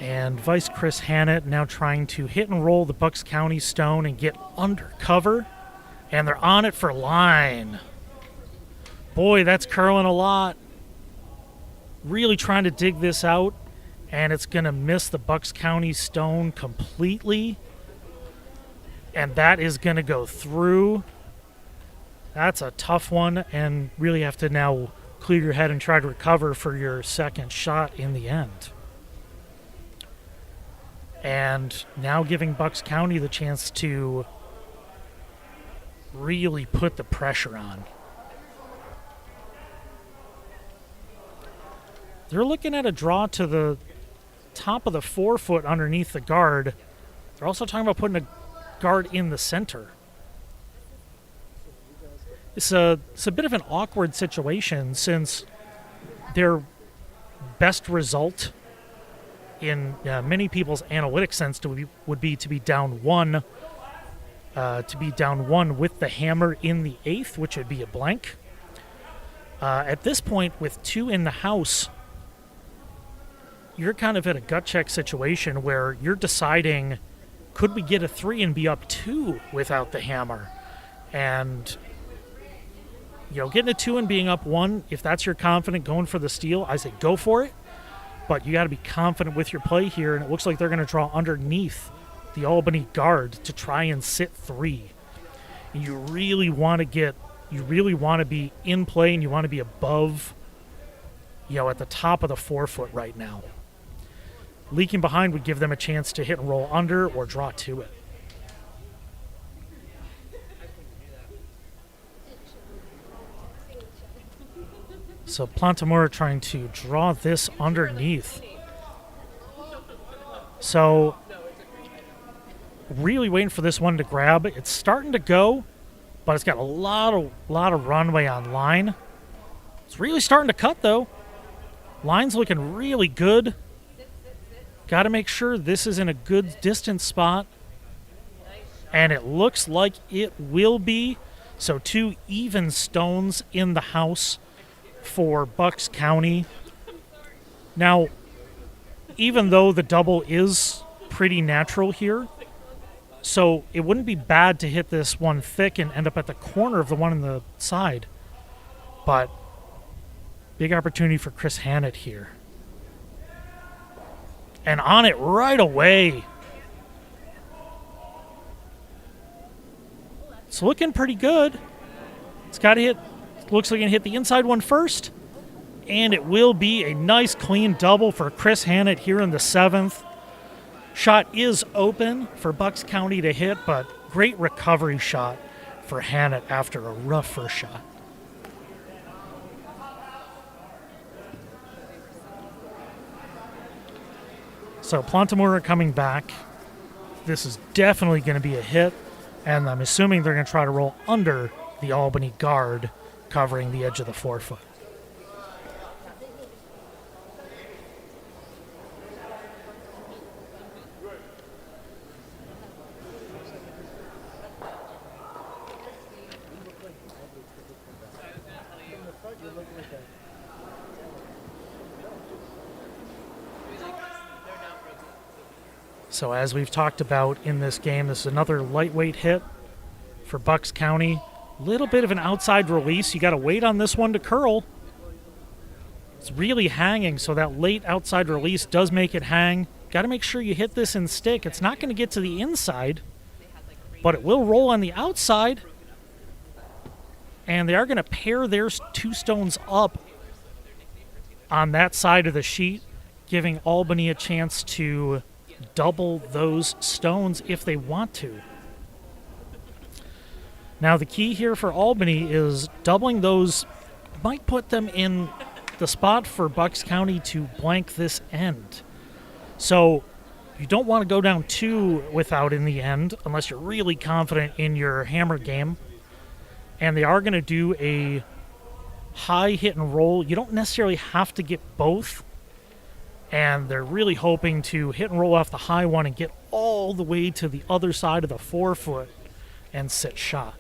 And Vice Chris Hannett now trying to hit and roll the Bucks County stone and get under cover. And they're on it for line. Boy, that's curling a lot. Really trying to dig this out. And it's going to miss the Bucks County stone completely. And that is going to go through. That's a tough one. And really have to now clear your head and try to recover for your second shot in the end. And now giving Bucks County the chance to really put the pressure on. They're looking at a draw to the top of the 4-foot underneath the guard. They're also talking about putting a guard in the center. It's a bit of an awkward situation since their best result in many people's analytic sense would be to be down 1 with the hammer in the 8th, which would be a blank. At this point, with 2 in the house, you're kind of at a gut check situation where you're deciding, could we get a 3 and be up 2 without the hammer? And getting a 2 and being up 1, if that's your confident going for the steal, I say go for it. But you got to be confident with your play here, and it looks like they're going to draw underneath the Albany guard to try and sit 3. And you really want to be in play, and you want to be above, at the top of the 4-foot right now. Leaking behind would give them a chance to hit and roll under or draw to it. So Plantamura trying to draw this underneath. So really waiting for this one to grab. It's starting to go. but it's got a lot of runway on line. It's really starting to cut though. Line's looking really good. Got to make sure this is in a good distance spot. And it looks like it will be. So 2 even stones in the house for Bucks County. Now, even though the double is pretty natural here, so it wouldn't be bad to hit this one thick and end up at the corner of the one on the side. But big opportunity for Chris Hannett here. And on it right away. It's looking pretty good. It's got to hit, looks like it hit the inside one first. And it will be a nice clean double for Chris Hannett here in the 7th. Shot is open for Bucks County to hit, but great recovery shot for Hannett after a rough first shot. So Plantamura coming back. This is definitely going to be a hit, and I'm assuming they're going to try to roll under the Albany guard, covering the edge of the 4-foot. So as we've talked about in this game, this is another lightweight hit for Bucks County. Little bit of an outside release. You got to wait on this one to curl. It's really hanging, so that late outside release does make it hang. Got to make sure you hit this in stick. It's not going to get to the inside, but it will roll on the outside. And they are going to pair their 2 stones up on that side of the sheet, giving Albany a chance to double those stones if they want to. Now the key here for Albany is doubling those might put them in the spot for Bucks County to blank this end. So you don't want to go down 2 without in the end unless you're really confident in your hammer game. And they are going to do a high hit and roll. You don't necessarily have to get both. And they're really hoping to hit and roll off the high one and get all the way to the other side of the 4-foot and sit shot.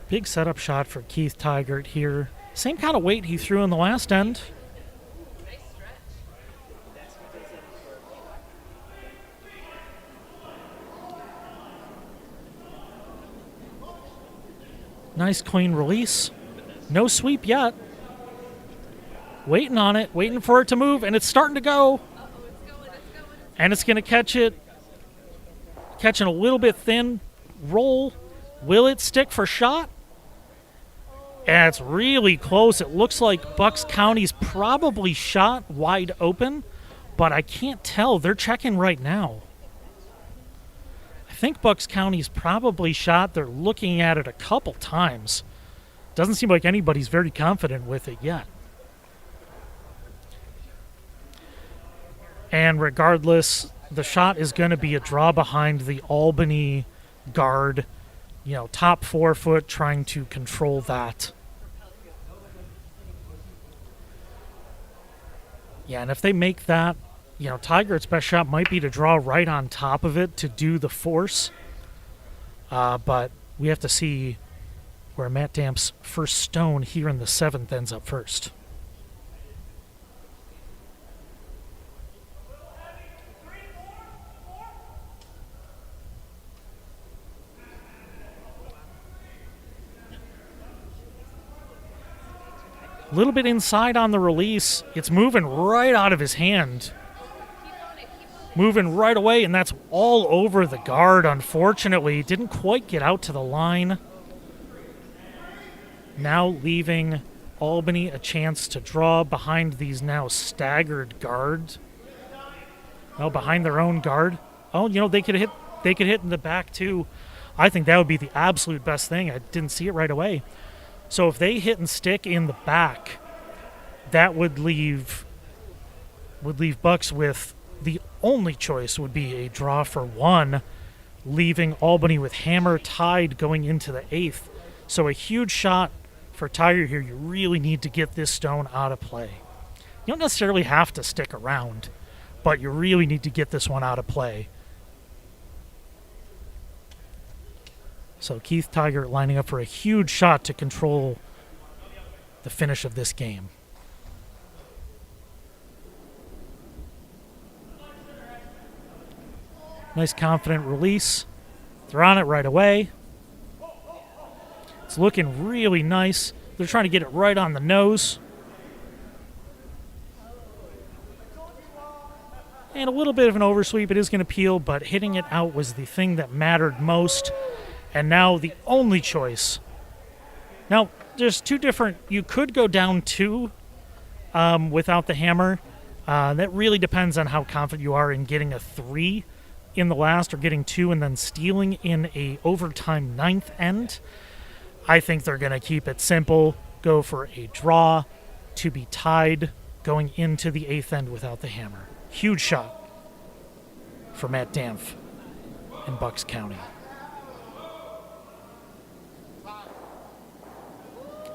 Big setup shot for Keith Tygert here. Same kind of weight he threw in the last end. Nice clean release. No sweep yet. Waiting on it, waiting for it to move, and it's starting to go. And it's going to catch it. Catching a little bit thin. Roll. Will it stick for shot? And it's really close. It looks like Bucks County's probably shot wide open, but I can't tell. They're checking right now. I think Bucks County's probably shot. They're looking at it a couple times. Doesn't seem like anybody's very confident with it yet. And regardless, the shot is going to be a draw behind the Albany guard. You know, top 4-foot, trying to control that. Yeah, and if they make that, you know, Tygert's best shot might be to draw right on top of it to do the force. But we have to see where Matt Dampf's first stone here in the 7th ends up first. A little bit inside on the release. It's moving right out of his hand. Moving right away, and that's all over the guard, unfortunately. Didn't quite get out to the line. Now leaving Albany a chance to draw behind these now staggered guards. Oh, behind their own guard. Oh, you know, they could hit in the back too. I think that would be the absolute best thing. I didn't see it right away. So if they hit and stick in the back, that would leave would leave Bucks with the only choice would be a draw for 1, leaving Albany with hammer tied going into the 8th. So a huge shot for Tygert here. You really need to get this stone out of play. You don't necessarily have to stick around, but you really need to get this one out of play. So Keith Tygert lining up for a huge shot to control the finish of this game. Nice confident release. They're on it right away. It's looking really nice. They're trying to get it right on the nose. And a little bit of an oversweep. It is going to peel, but hitting it out was the thing that mattered most. And now the only choice. Now, there's two different... You could go down 2 without the hammer. That really depends on how confident you are in getting a 3 in the last, or getting 2 and then stealing in a overtime 9th end. I think they're going to keep it simple, go for a draw to be tied going into the 8th end without the hammer. Huge shot for Matt Dampf in Bucks County.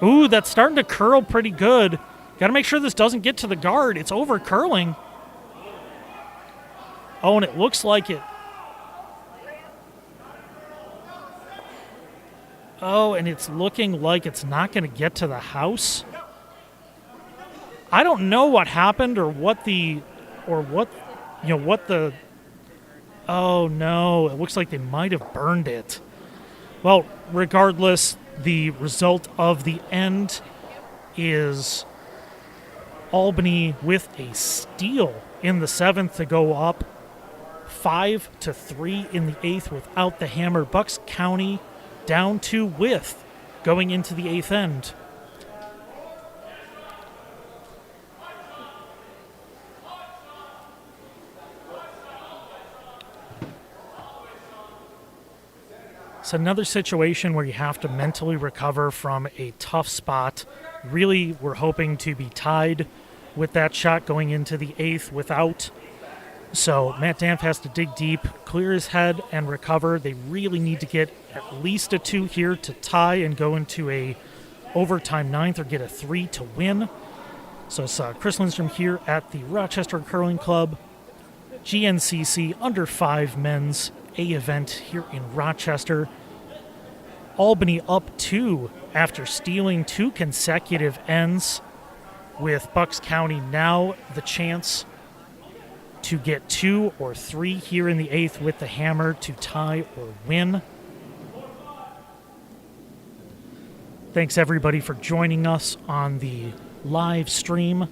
Ooh, that's starting to curl pretty good. Got to make sure this doesn't get to the guard. It's over curling. Oh, and it looks like it. Oh, and it's looking like it's not going to get to the house. I don't know what happened or what the... Oh, no. It looks like they might have burned it. Well, regardless, the result of the end is Albany with a steal in the 7th to go up 5-3 in the 8th without the hammer. Bucks County down 2 with going into the 8th end. It's another situation where you have to mentally recover from a tough spot. Really, we're hoping to be tied with that shot going into the 8th without. So Matt Dampf has to dig deep, clear his head, and recover. They really need to get at least a 2 here to tie and go into a overtime 9th or get a 3 to win. So it's Chris Lindstrom here at the Rochester Curling Club, GNCC under 5 men's A event here in Rochester. Albany up 2 after stealing 2 consecutive ends, with Bucks County now the chance to get 2 or 3 here in the 8th with the hammer to tie or win. Thanks everybody for joining us on the live stream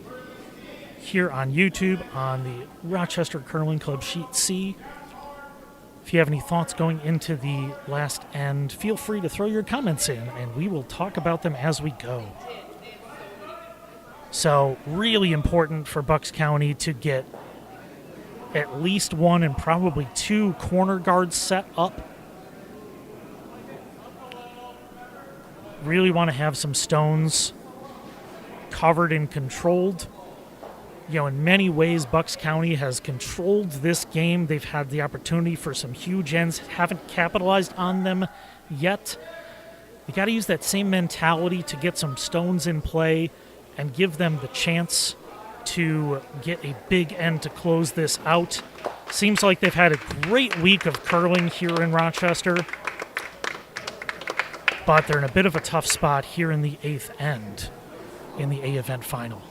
here on YouTube on the Rochester Curling Club Sheet C. If you have any thoughts going into the last end, feel free to throw your comments in, and we will talk about them as we go. So, really important for Bucks County to get at least 1 and probably 2 corner guards set up. Really want to have some stones covered and controlled. You know, in many ways, Bucks County has controlled this game. They've had the opportunity for some huge ends, haven't capitalized on them yet. You got to use that same mentality to get some stones in play and give them the chance to get a big end to close this out. Seems like they've had a great week of curling here in Rochester, but they're in a bit of a tough spot here in the 8th end in the A event final.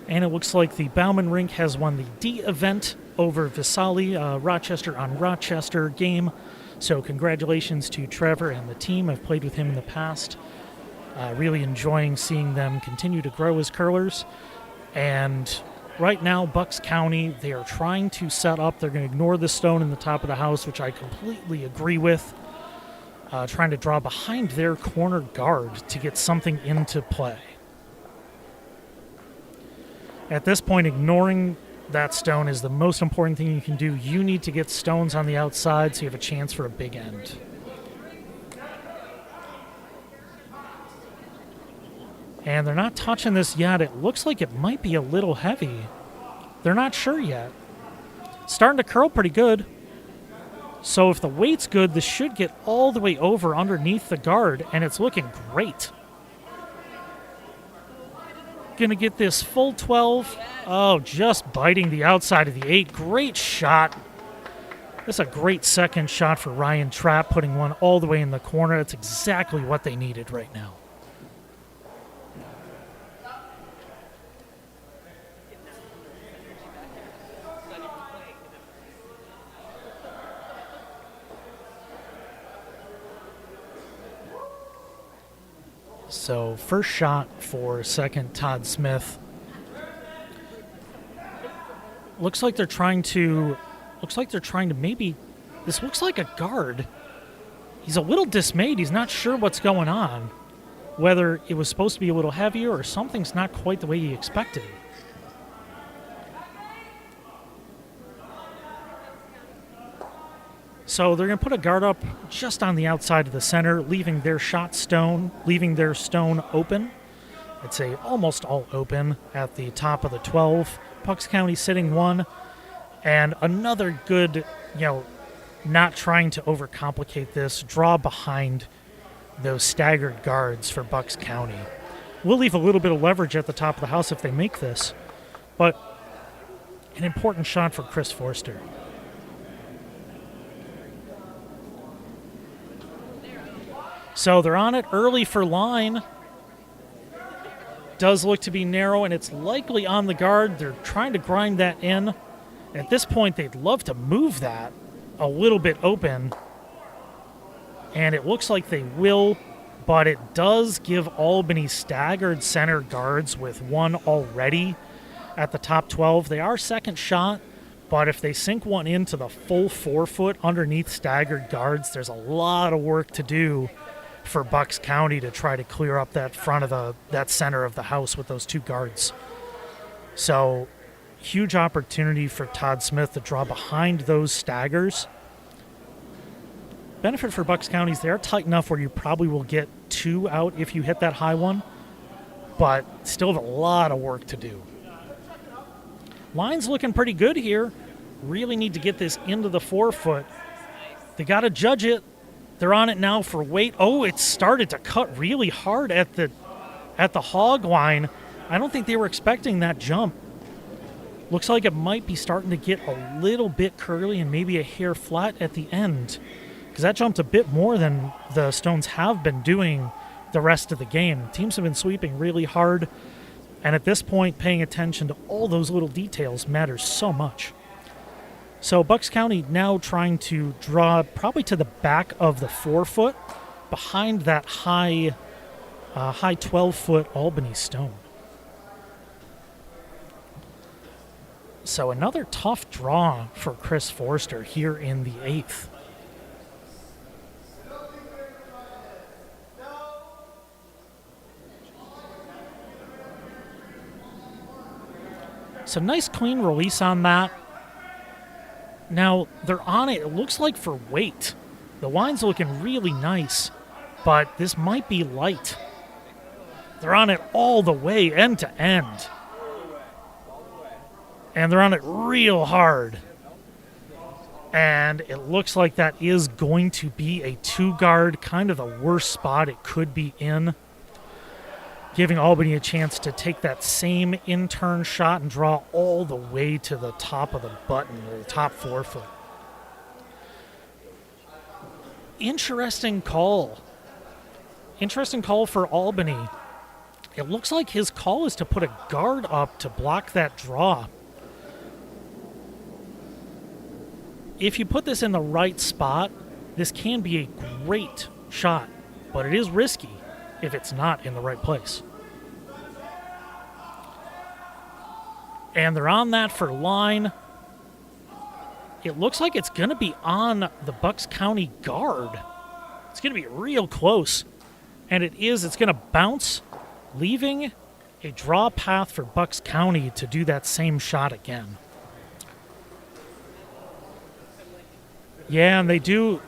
And it looks like the Bauman Rink has won the D event over Visali, Rochester on Rochester game. So congratulations to Trevor and the team. I've played with him in the past. Really enjoying seeing them continue to grow as curlers. And right now, Bucks County, they are trying to set up. They're going to ignore the stone in the top of the house, which I completely agree with. Trying to draw behind their corner guard to get something into play. At this point, ignoring that stone is the most important thing you can do. You need to get stones on the outside so you have a chance for a big end. And they're not touching this yet. It looks like it might be a little heavy. They're not sure yet. Starting to curl pretty good. So if the weight's good, this should get all the way over underneath the guard, and it's looking great. Gonna get this full 12. Oh, just biting the outside of the 8. Great shot. That's a great second shot for Ryan Trapp, putting one all the way in the corner. That's exactly what they needed right now. So first shot for second Todd Smith. Looks like they're trying to maybe, this looks like a guard. He's a little dismayed. He's not sure what's going on. Whether it was supposed to be a little heavier or something's not quite the way he expected. So they're going to put a guard up just on the outside of the center, leaving their stone open. I'd say almost all open at the top of the 12. Bucks County sitting 1. And another good, not trying to overcomplicate this, draw behind those staggered guards for Bucks County. We'll leave a little bit of leverage at the top of the house if they make this. But an important shot for Chris Forster. So they're on it early for line. Does look to be narrow, and it's likely on the guard. They're trying to grind that in. At this point, they'd love to move that a little bit open. And it looks like they will, but it does give Albany staggered center guards with one already at the top 12. They are second shot, but if they sink one into the full 4 foot underneath staggered guards, there's a lot of work to do for Bucks County to try to clear up that front of that center of the house with those 2 guards. So huge opportunity for Todd Smith to draw behind those staggers. Benefit for Bucks County is they are tight enough where you probably will get 2 out if you hit that high one, but still have a lot of work to do. Line's looking pretty good here. Really need to get this into the 4 foot. They got to judge it. They're on it now for weight. Oh, it started to cut really hard at the hog line. I don't think they were expecting that jump. Looks like it might be starting to get a little bit curly and maybe a hair flat at the end, because that jumped a bit more than the Stones have been doing the rest of the game. Teams have been sweeping really hard, and at this point, paying attention to all those little details matters so much. So Bucks County now trying to draw probably to the back of the 4 foot behind that high 12 foot Albany stone. So another tough draw for Chris Forster here in the 8th. So nice clean release on that. Now, they're on it, it looks like for weight. The line's looking really nice, but this might be light. They're on it all the way, end to end. And they're on it real hard. And it looks like that is going to be a 2 guard, kind of the worst spot it could be in. Giving Albany a chance to take that same in-turn shot and draw all the way to the top of the button, or the top 4 foot. Interesting call. Interesting call for Albany. It looks like his call is to put a guard up to block that draw. If you put this in the right spot, this can be a great shot, but it is risky if it's not in the right place. And they're on that for line. It looks like it's going to be on the Bucks County guard. It's going to be real close. And it is. It's going to bounce, leaving a draw path for Bucks County to do that same shot again. Yeah, and they do.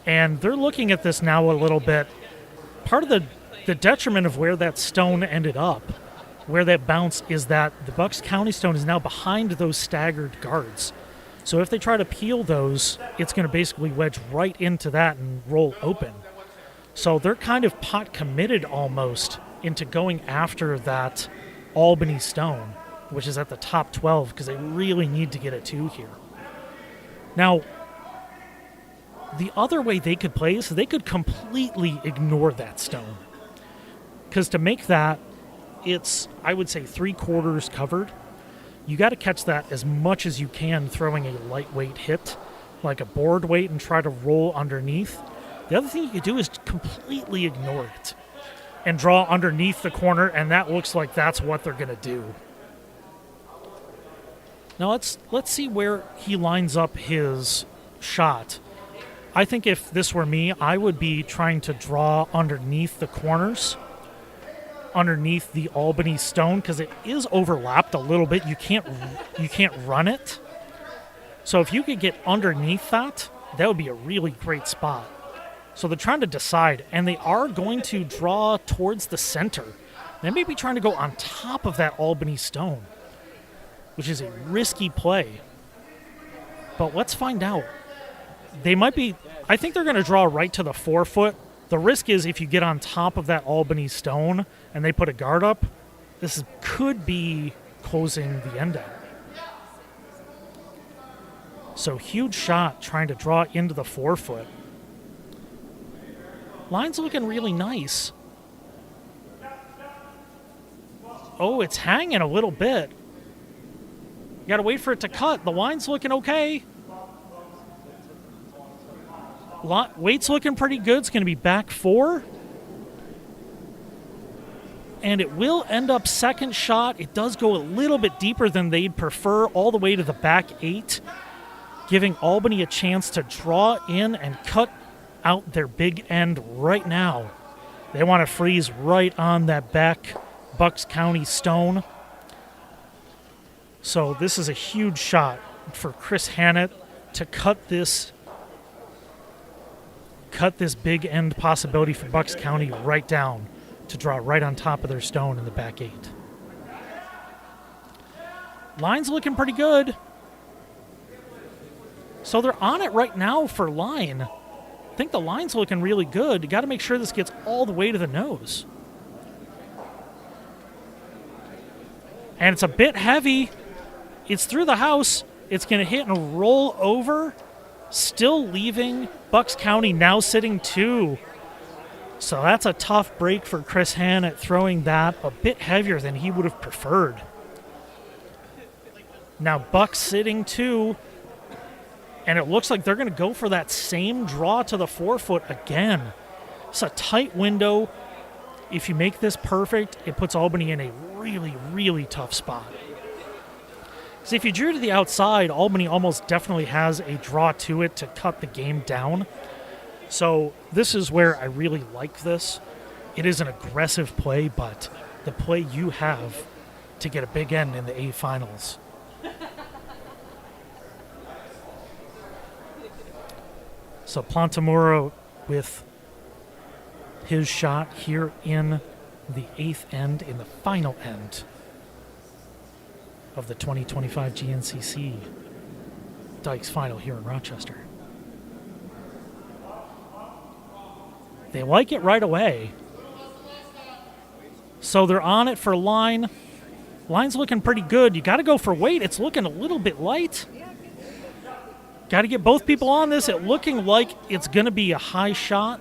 And they're looking at this now a little bit. Part of the detriment of where that stone ended up, where that bounce, is that the Bucks County stone is now behind those staggered guards. So if they try to peel those, it's going to basically wedge right into that and roll open. So they're kind of pot committed almost into going after that Albany stone, which is at the top 12, because they really need to get a 2 here. Now, the other way they could play is they could completely ignore that stone. Because to make that, it's, I would say, 3/4 covered. You got to catch that as much as you can, throwing a lightweight hit, like a board weight, and try to roll underneath. The other thing you could do is completely ignore it and draw underneath the corner, and that looks like that's what they're going to do. Now let's see where he lines up his shot. I think if this were me, I would be trying to draw underneath the corners, underneath the Albany stone, because it is overlapped a little bit. You can't run it. So if you could get underneath that, that would be a really great spot. So they're trying to decide, and they are going to draw towards the center. They may be trying to go on top of that Albany stone, which is a risky play. But let's find out. They might be, I think they're going to draw right to the 4-foot. The risk is if you get on top of that Albany stone and they put a guard up, this could be closing the end out. So huge shot trying to draw into the 4-foot. Line's looking really nice. Oh, it's hanging a little bit. You got to wait for it to cut. The line's looking okay. Weight's looking pretty good. It's going to be back 4. And it will end up second shot. It does go a little bit deeper than they'd prefer, all the way to the back 8, giving Albany a chance to draw in and cut out their big end right now. They want to freeze right on that back Bucks County stone. So this is a huge shot for Chris Hannett to cut this big end possibility for Bucks County right down, to draw right on top of their stone in the back 8. Line's looking pretty good. So they're on it right now for line. I think the line's looking really good. You got to make sure this gets all the way to the nose. And it's a bit heavy. It's through the house. It's going to hit and roll over, still leaving Bucks County now sitting 2. So that's a tough break for Chris Hannett, throwing that a bit heavier than he would have preferred. Now Bucks sitting 2. And it looks like they're going to go for that same draw to the 4-foot again. It's a tight window. If you make this perfect, it puts Albany in a really, really tough spot. So if you drew to the outside, Albany almost definitely has a draw to it to cut the game down. So this is where I really like this. It is an aggressive play, but the play you have to get a big end in the A finals. So Plantamura with his shot here in the 8th end, in the final end of the 2025 GNCC Dykes final here in Rochester. They like it right away. So they're on it for line. Line's looking pretty good. You got to go for weight. It's looking a little bit light. Got to get both people on this. It looking like it's going to be a high shot.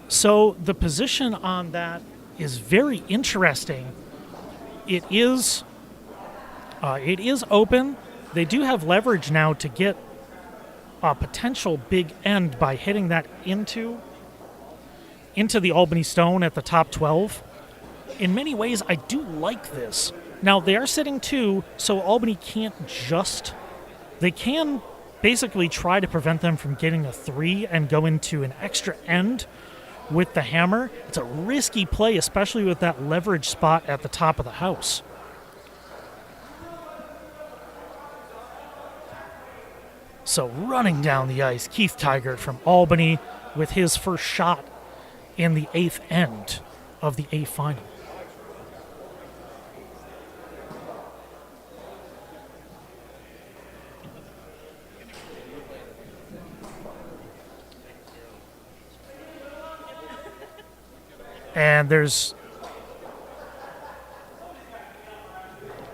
So the position on that is very interesting. It is open. They do have leverage now to get a potential big end by hitting that into the Albany stone at the top 12. In many ways, I do like this. Now, they are sitting 2, so Albany they can basically try to prevent them from getting a 3 and go into an extra end with the hammer. It's a risky play, especially with that leverage spot at the top of the house. So running down the ice, Keith Tygert from Albany with his first shot in the 8th end of the A final. And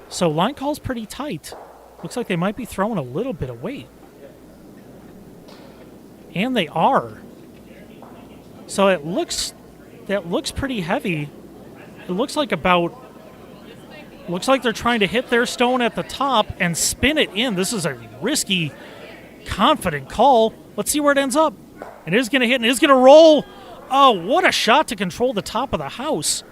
so line call's pretty tight. Looks like they might be throwing a little bit of weight. And they are. So that looks pretty heavy. It looks like they're trying to hit their stone at the top and spin it in. This is a risky, confident call. Let's see where it ends up. And it is going to hit and it is going to roll. Oh, what a shot to control the top of the house.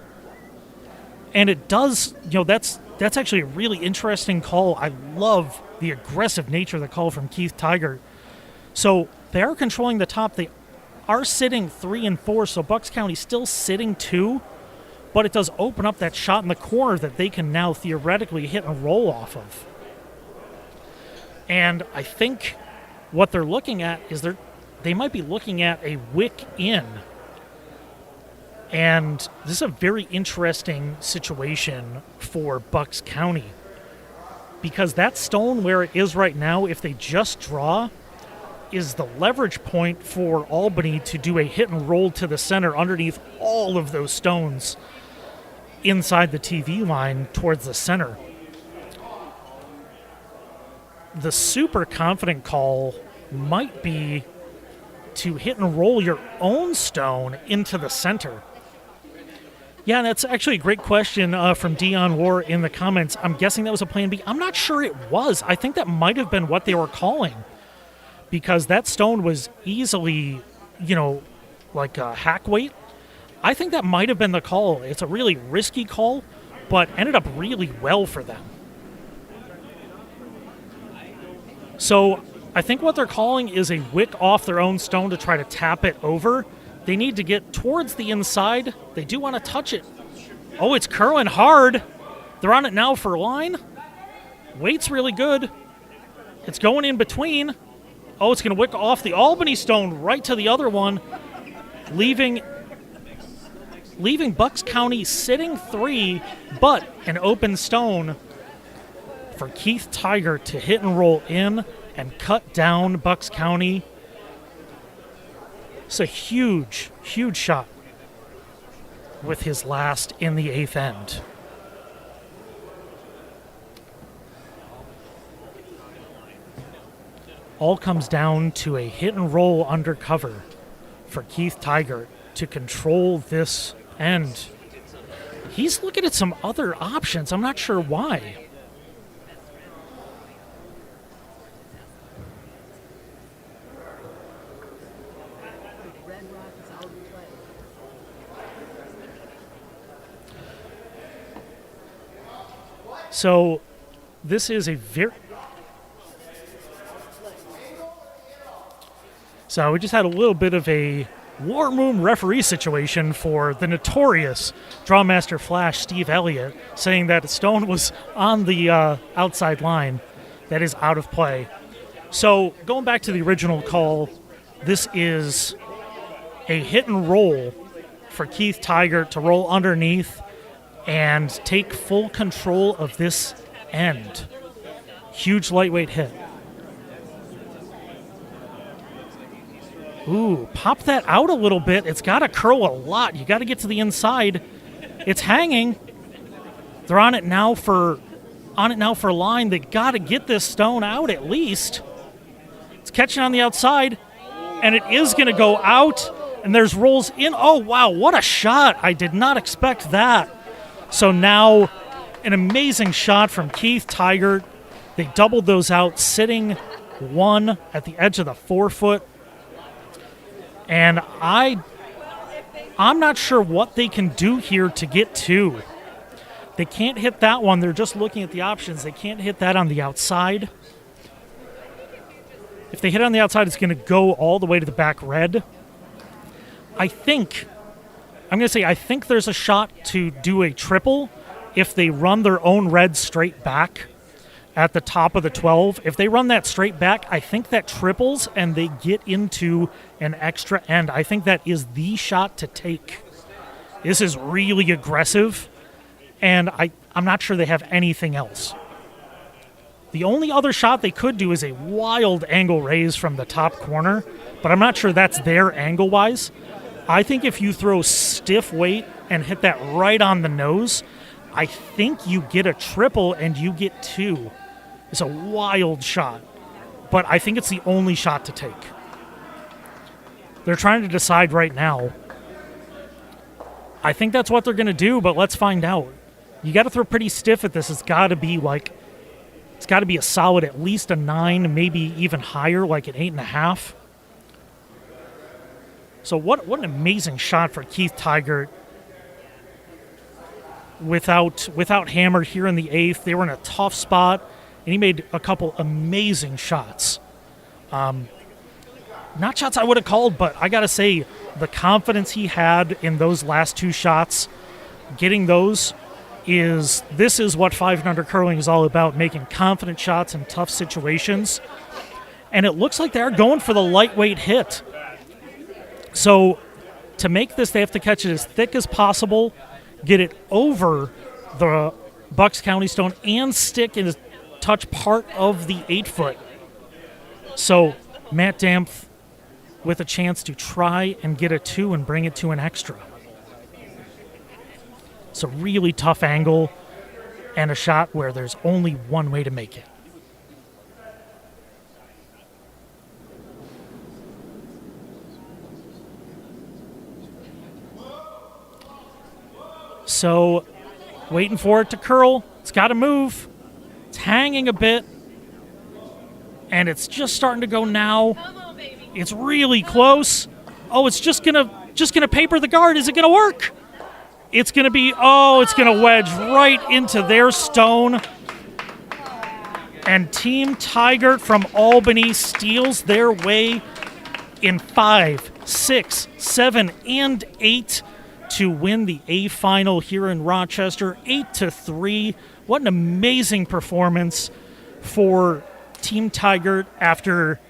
And it does, that's actually a really interesting call. I love the aggressive nature of the call from Keith Tygert. So they are controlling the top. They are sitting 3 and 4, so Bucks County still sitting 2, but it does open up that shot in the corner that they can now theoretically hit and roll off of. And I think what they're looking at is they might be looking at a wick in. And this is a very interesting situation for Bucks County because that stone where it is right now, if they just draw, is the leverage point for Albany to do a hit and roll to the center underneath all of those stones inside the TV line towards the center. The super confident call might be to hit and roll your own stone into the center. Yeah, that's actually a great question from Dion War in the comments. I'm guessing that was a plan B. I'm not sure it was. I think that might have been what they were calling because that stone was easily, like a hack weight. I think that might have been the call. It's a really risky call, but ended up really well for them. So I think what they're calling is a wick off their own stone to try to tap it over. They need to get towards the inside. They do want to touch it. Oh, it's curling hard. They're on it now for line. Weight's really good. It's going in between. Oh, it's going to wick off the Albany stone right to the other one, leaving Bucks County sitting 3, but an open stone for Keith Tygert to hit and roll in and cut down Bucks County. It's a huge, huge shot with his last in the 8th end. All comes down to a hit and roll undercover for Keith Tygert to control this end. He's looking at some other options. I'm not sure why. So this is a very... So we just had a little bit of a war room referee situation for the notorious Drawmaster Flash Steve Elliott, saying that Stone was on the outside line. That is out of play. So going back to the original call, this is a hit and roll for Keith Tygert to roll underneath and take full control of this end. Huge lightweight hit. Ooh, pop that out a little bit. It's got to curl a lot. You got to get to the inside. It's hanging. They're on it now for line. They got to get this stone out at least. It's catching on the outside, and it is going to go out, and there's rolls in. Oh, wow, what a shot. I did not expect that. So now an amazing shot from Keith Tygert. They doubled those out, sitting 1 at the edge of the 4-foot. And I'm not sure what they can do here to get 2. They can't hit that one. They're just looking at the options. They can't hit that on the outside. If they hit on the outside, it's going to go all the way to the back red. I think there's a shot to do a triple if they run their own red straight back. at the top of the 12. If they run that straight back, I think that triples and they get into an extra end. I think that is the shot to take. This is really aggressive, and I'm not sure they have anything else. The only other shot they could do is a wild angle raise from the top corner, but I'm not sure that's their angle-wise. I think if you throw stiff weight and hit that right on the nose, I think you get a triple and you get 2. It's a wild shot, but I think it's the only shot to take. They're trying to decide right now. I think that's what they're going to do, but let's find out. You got to throw pretty stiff at this. It's got to be a solid, at least a 9, maybe even higher, like an 8.5. So what an amazing shot for Keith Tygert. Without Hammer here in the 8th, they were in a tough spot, and he made a couple amazing shots. Not shots I would have called, but I got to say, the confidence he had in those last 2 shots, getting those, this is what 5-under curling is all about, making confident shots in tough situations. And it looks like they're going for the lightweight hit. So to make this, they have to catch it as thick as possible, get it over the Bucks County stone, and stick and touch part of the 8-foot. So Matt Dampf with a chance to try and get a 2 and bring it to an extra. It's a really tough angle and a shot where there's only one way to make it. So, waiting for it to curl. It's got to move. It's hanging a bit. And it's just starting to go now. It's really close. Oh, it's just gonna paper the guard. Is it gonna work? It's gonna wedge right into their stone. And Team Tygert from Albany steals their way in 5, 6, 7, and 8 to win the A final here in Rochester, 8-3. What an amazing performance for Team Tygert after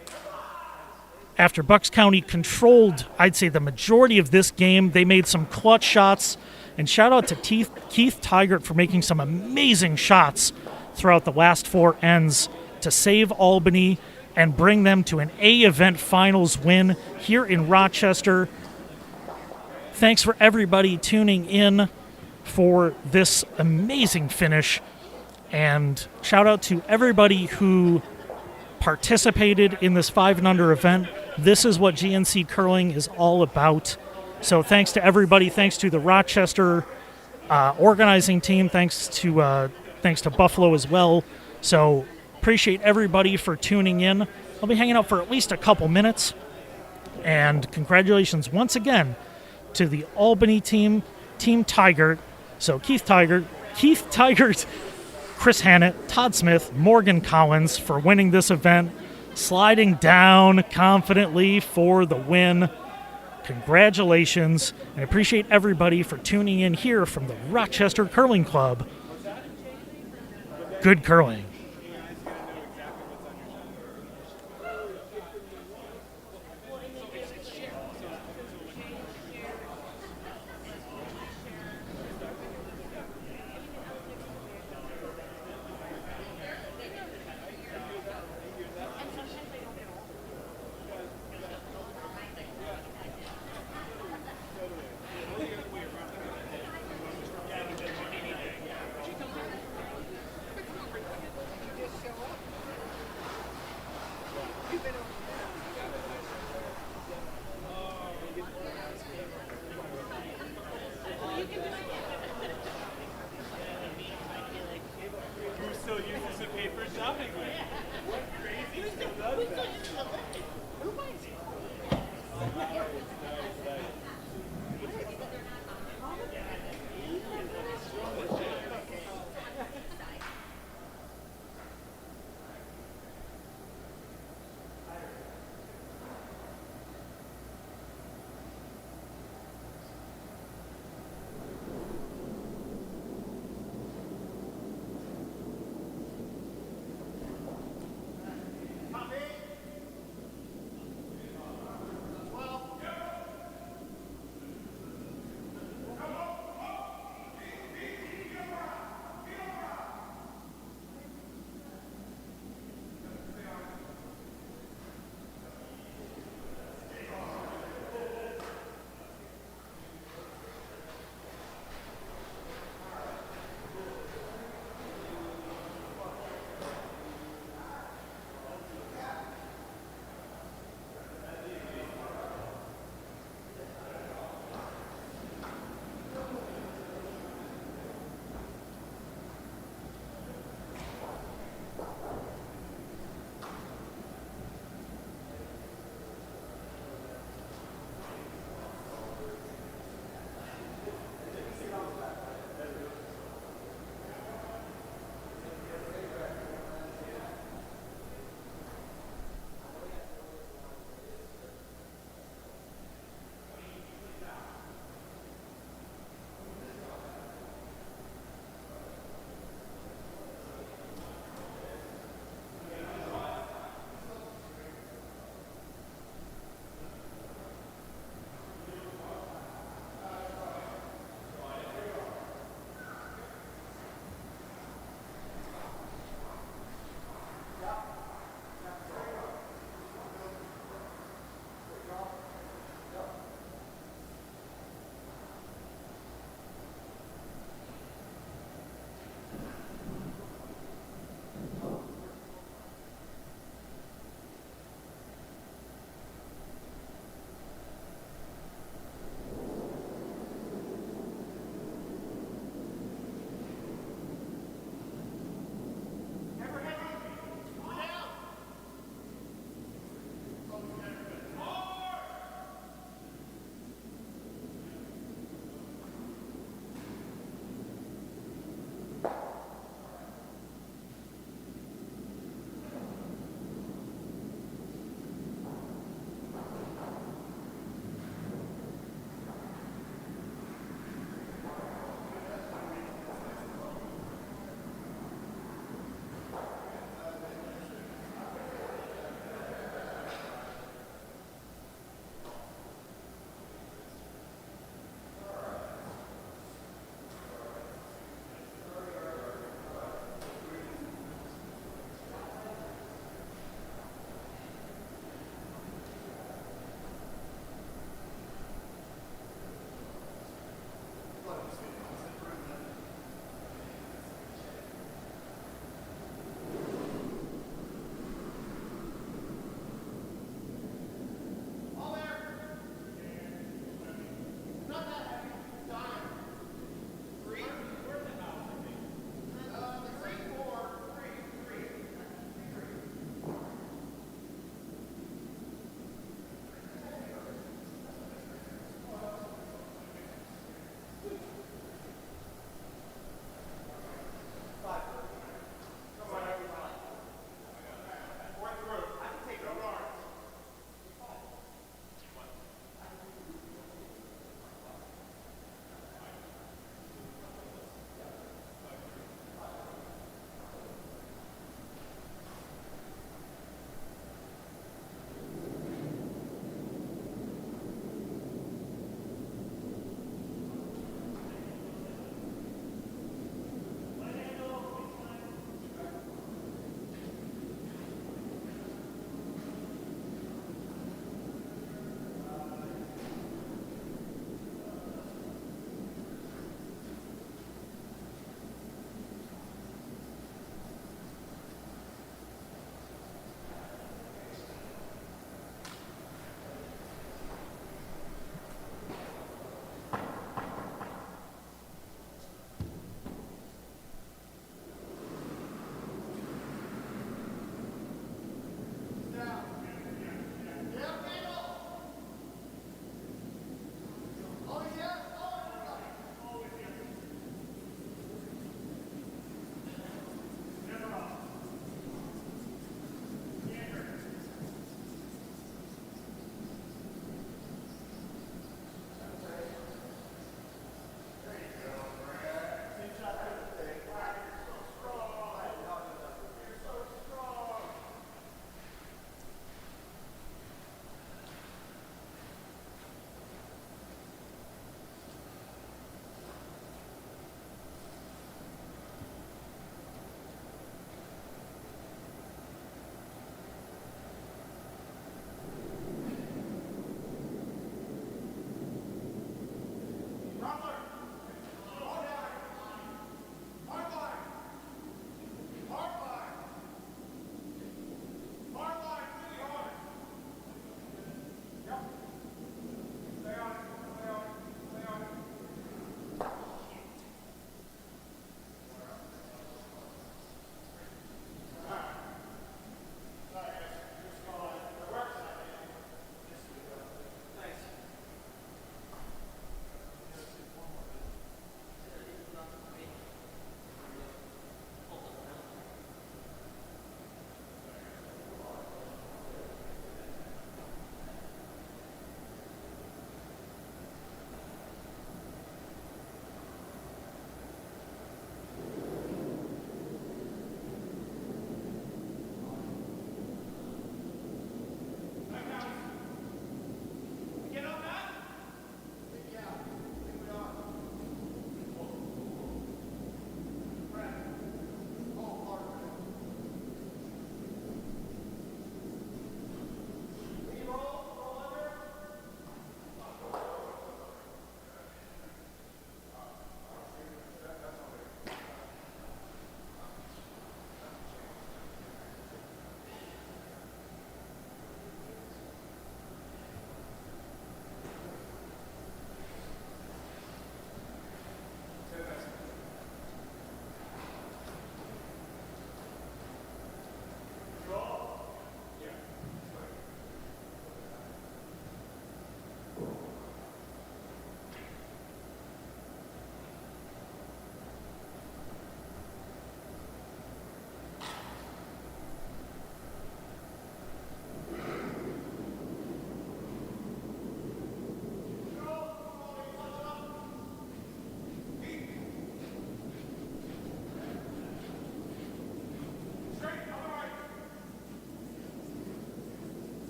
Bucks County controlled, I'd say, the majority of this game. They made some clutch shots, and shout out to Keith Tygert for making some amazing shots throughout the last 4 ends to save Albany and bring them to an A event finals win here in Rochester. Thanks for everybody tuning in for this amazing finish, and shout out to everybody who participated in this 5-and-under event. This is what GNC curling is all about. So thanks to everybody. Thanks to the Rochester organizing team. Thanks to Buffalo as well. So appreciate everybody for tuning in. I'll be hanging out for at least a couple minutes. And congratulations once again to the Albany team, Team Tygert. So Keith Tygert, Chris Hannett, Todd Smith, Morgan Collins for winning this event, sliding down confidently for the win. Congratulations, and appreciate everybody for tuning in here from the Rochester Curling Club. Good curling.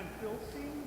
and Philstein.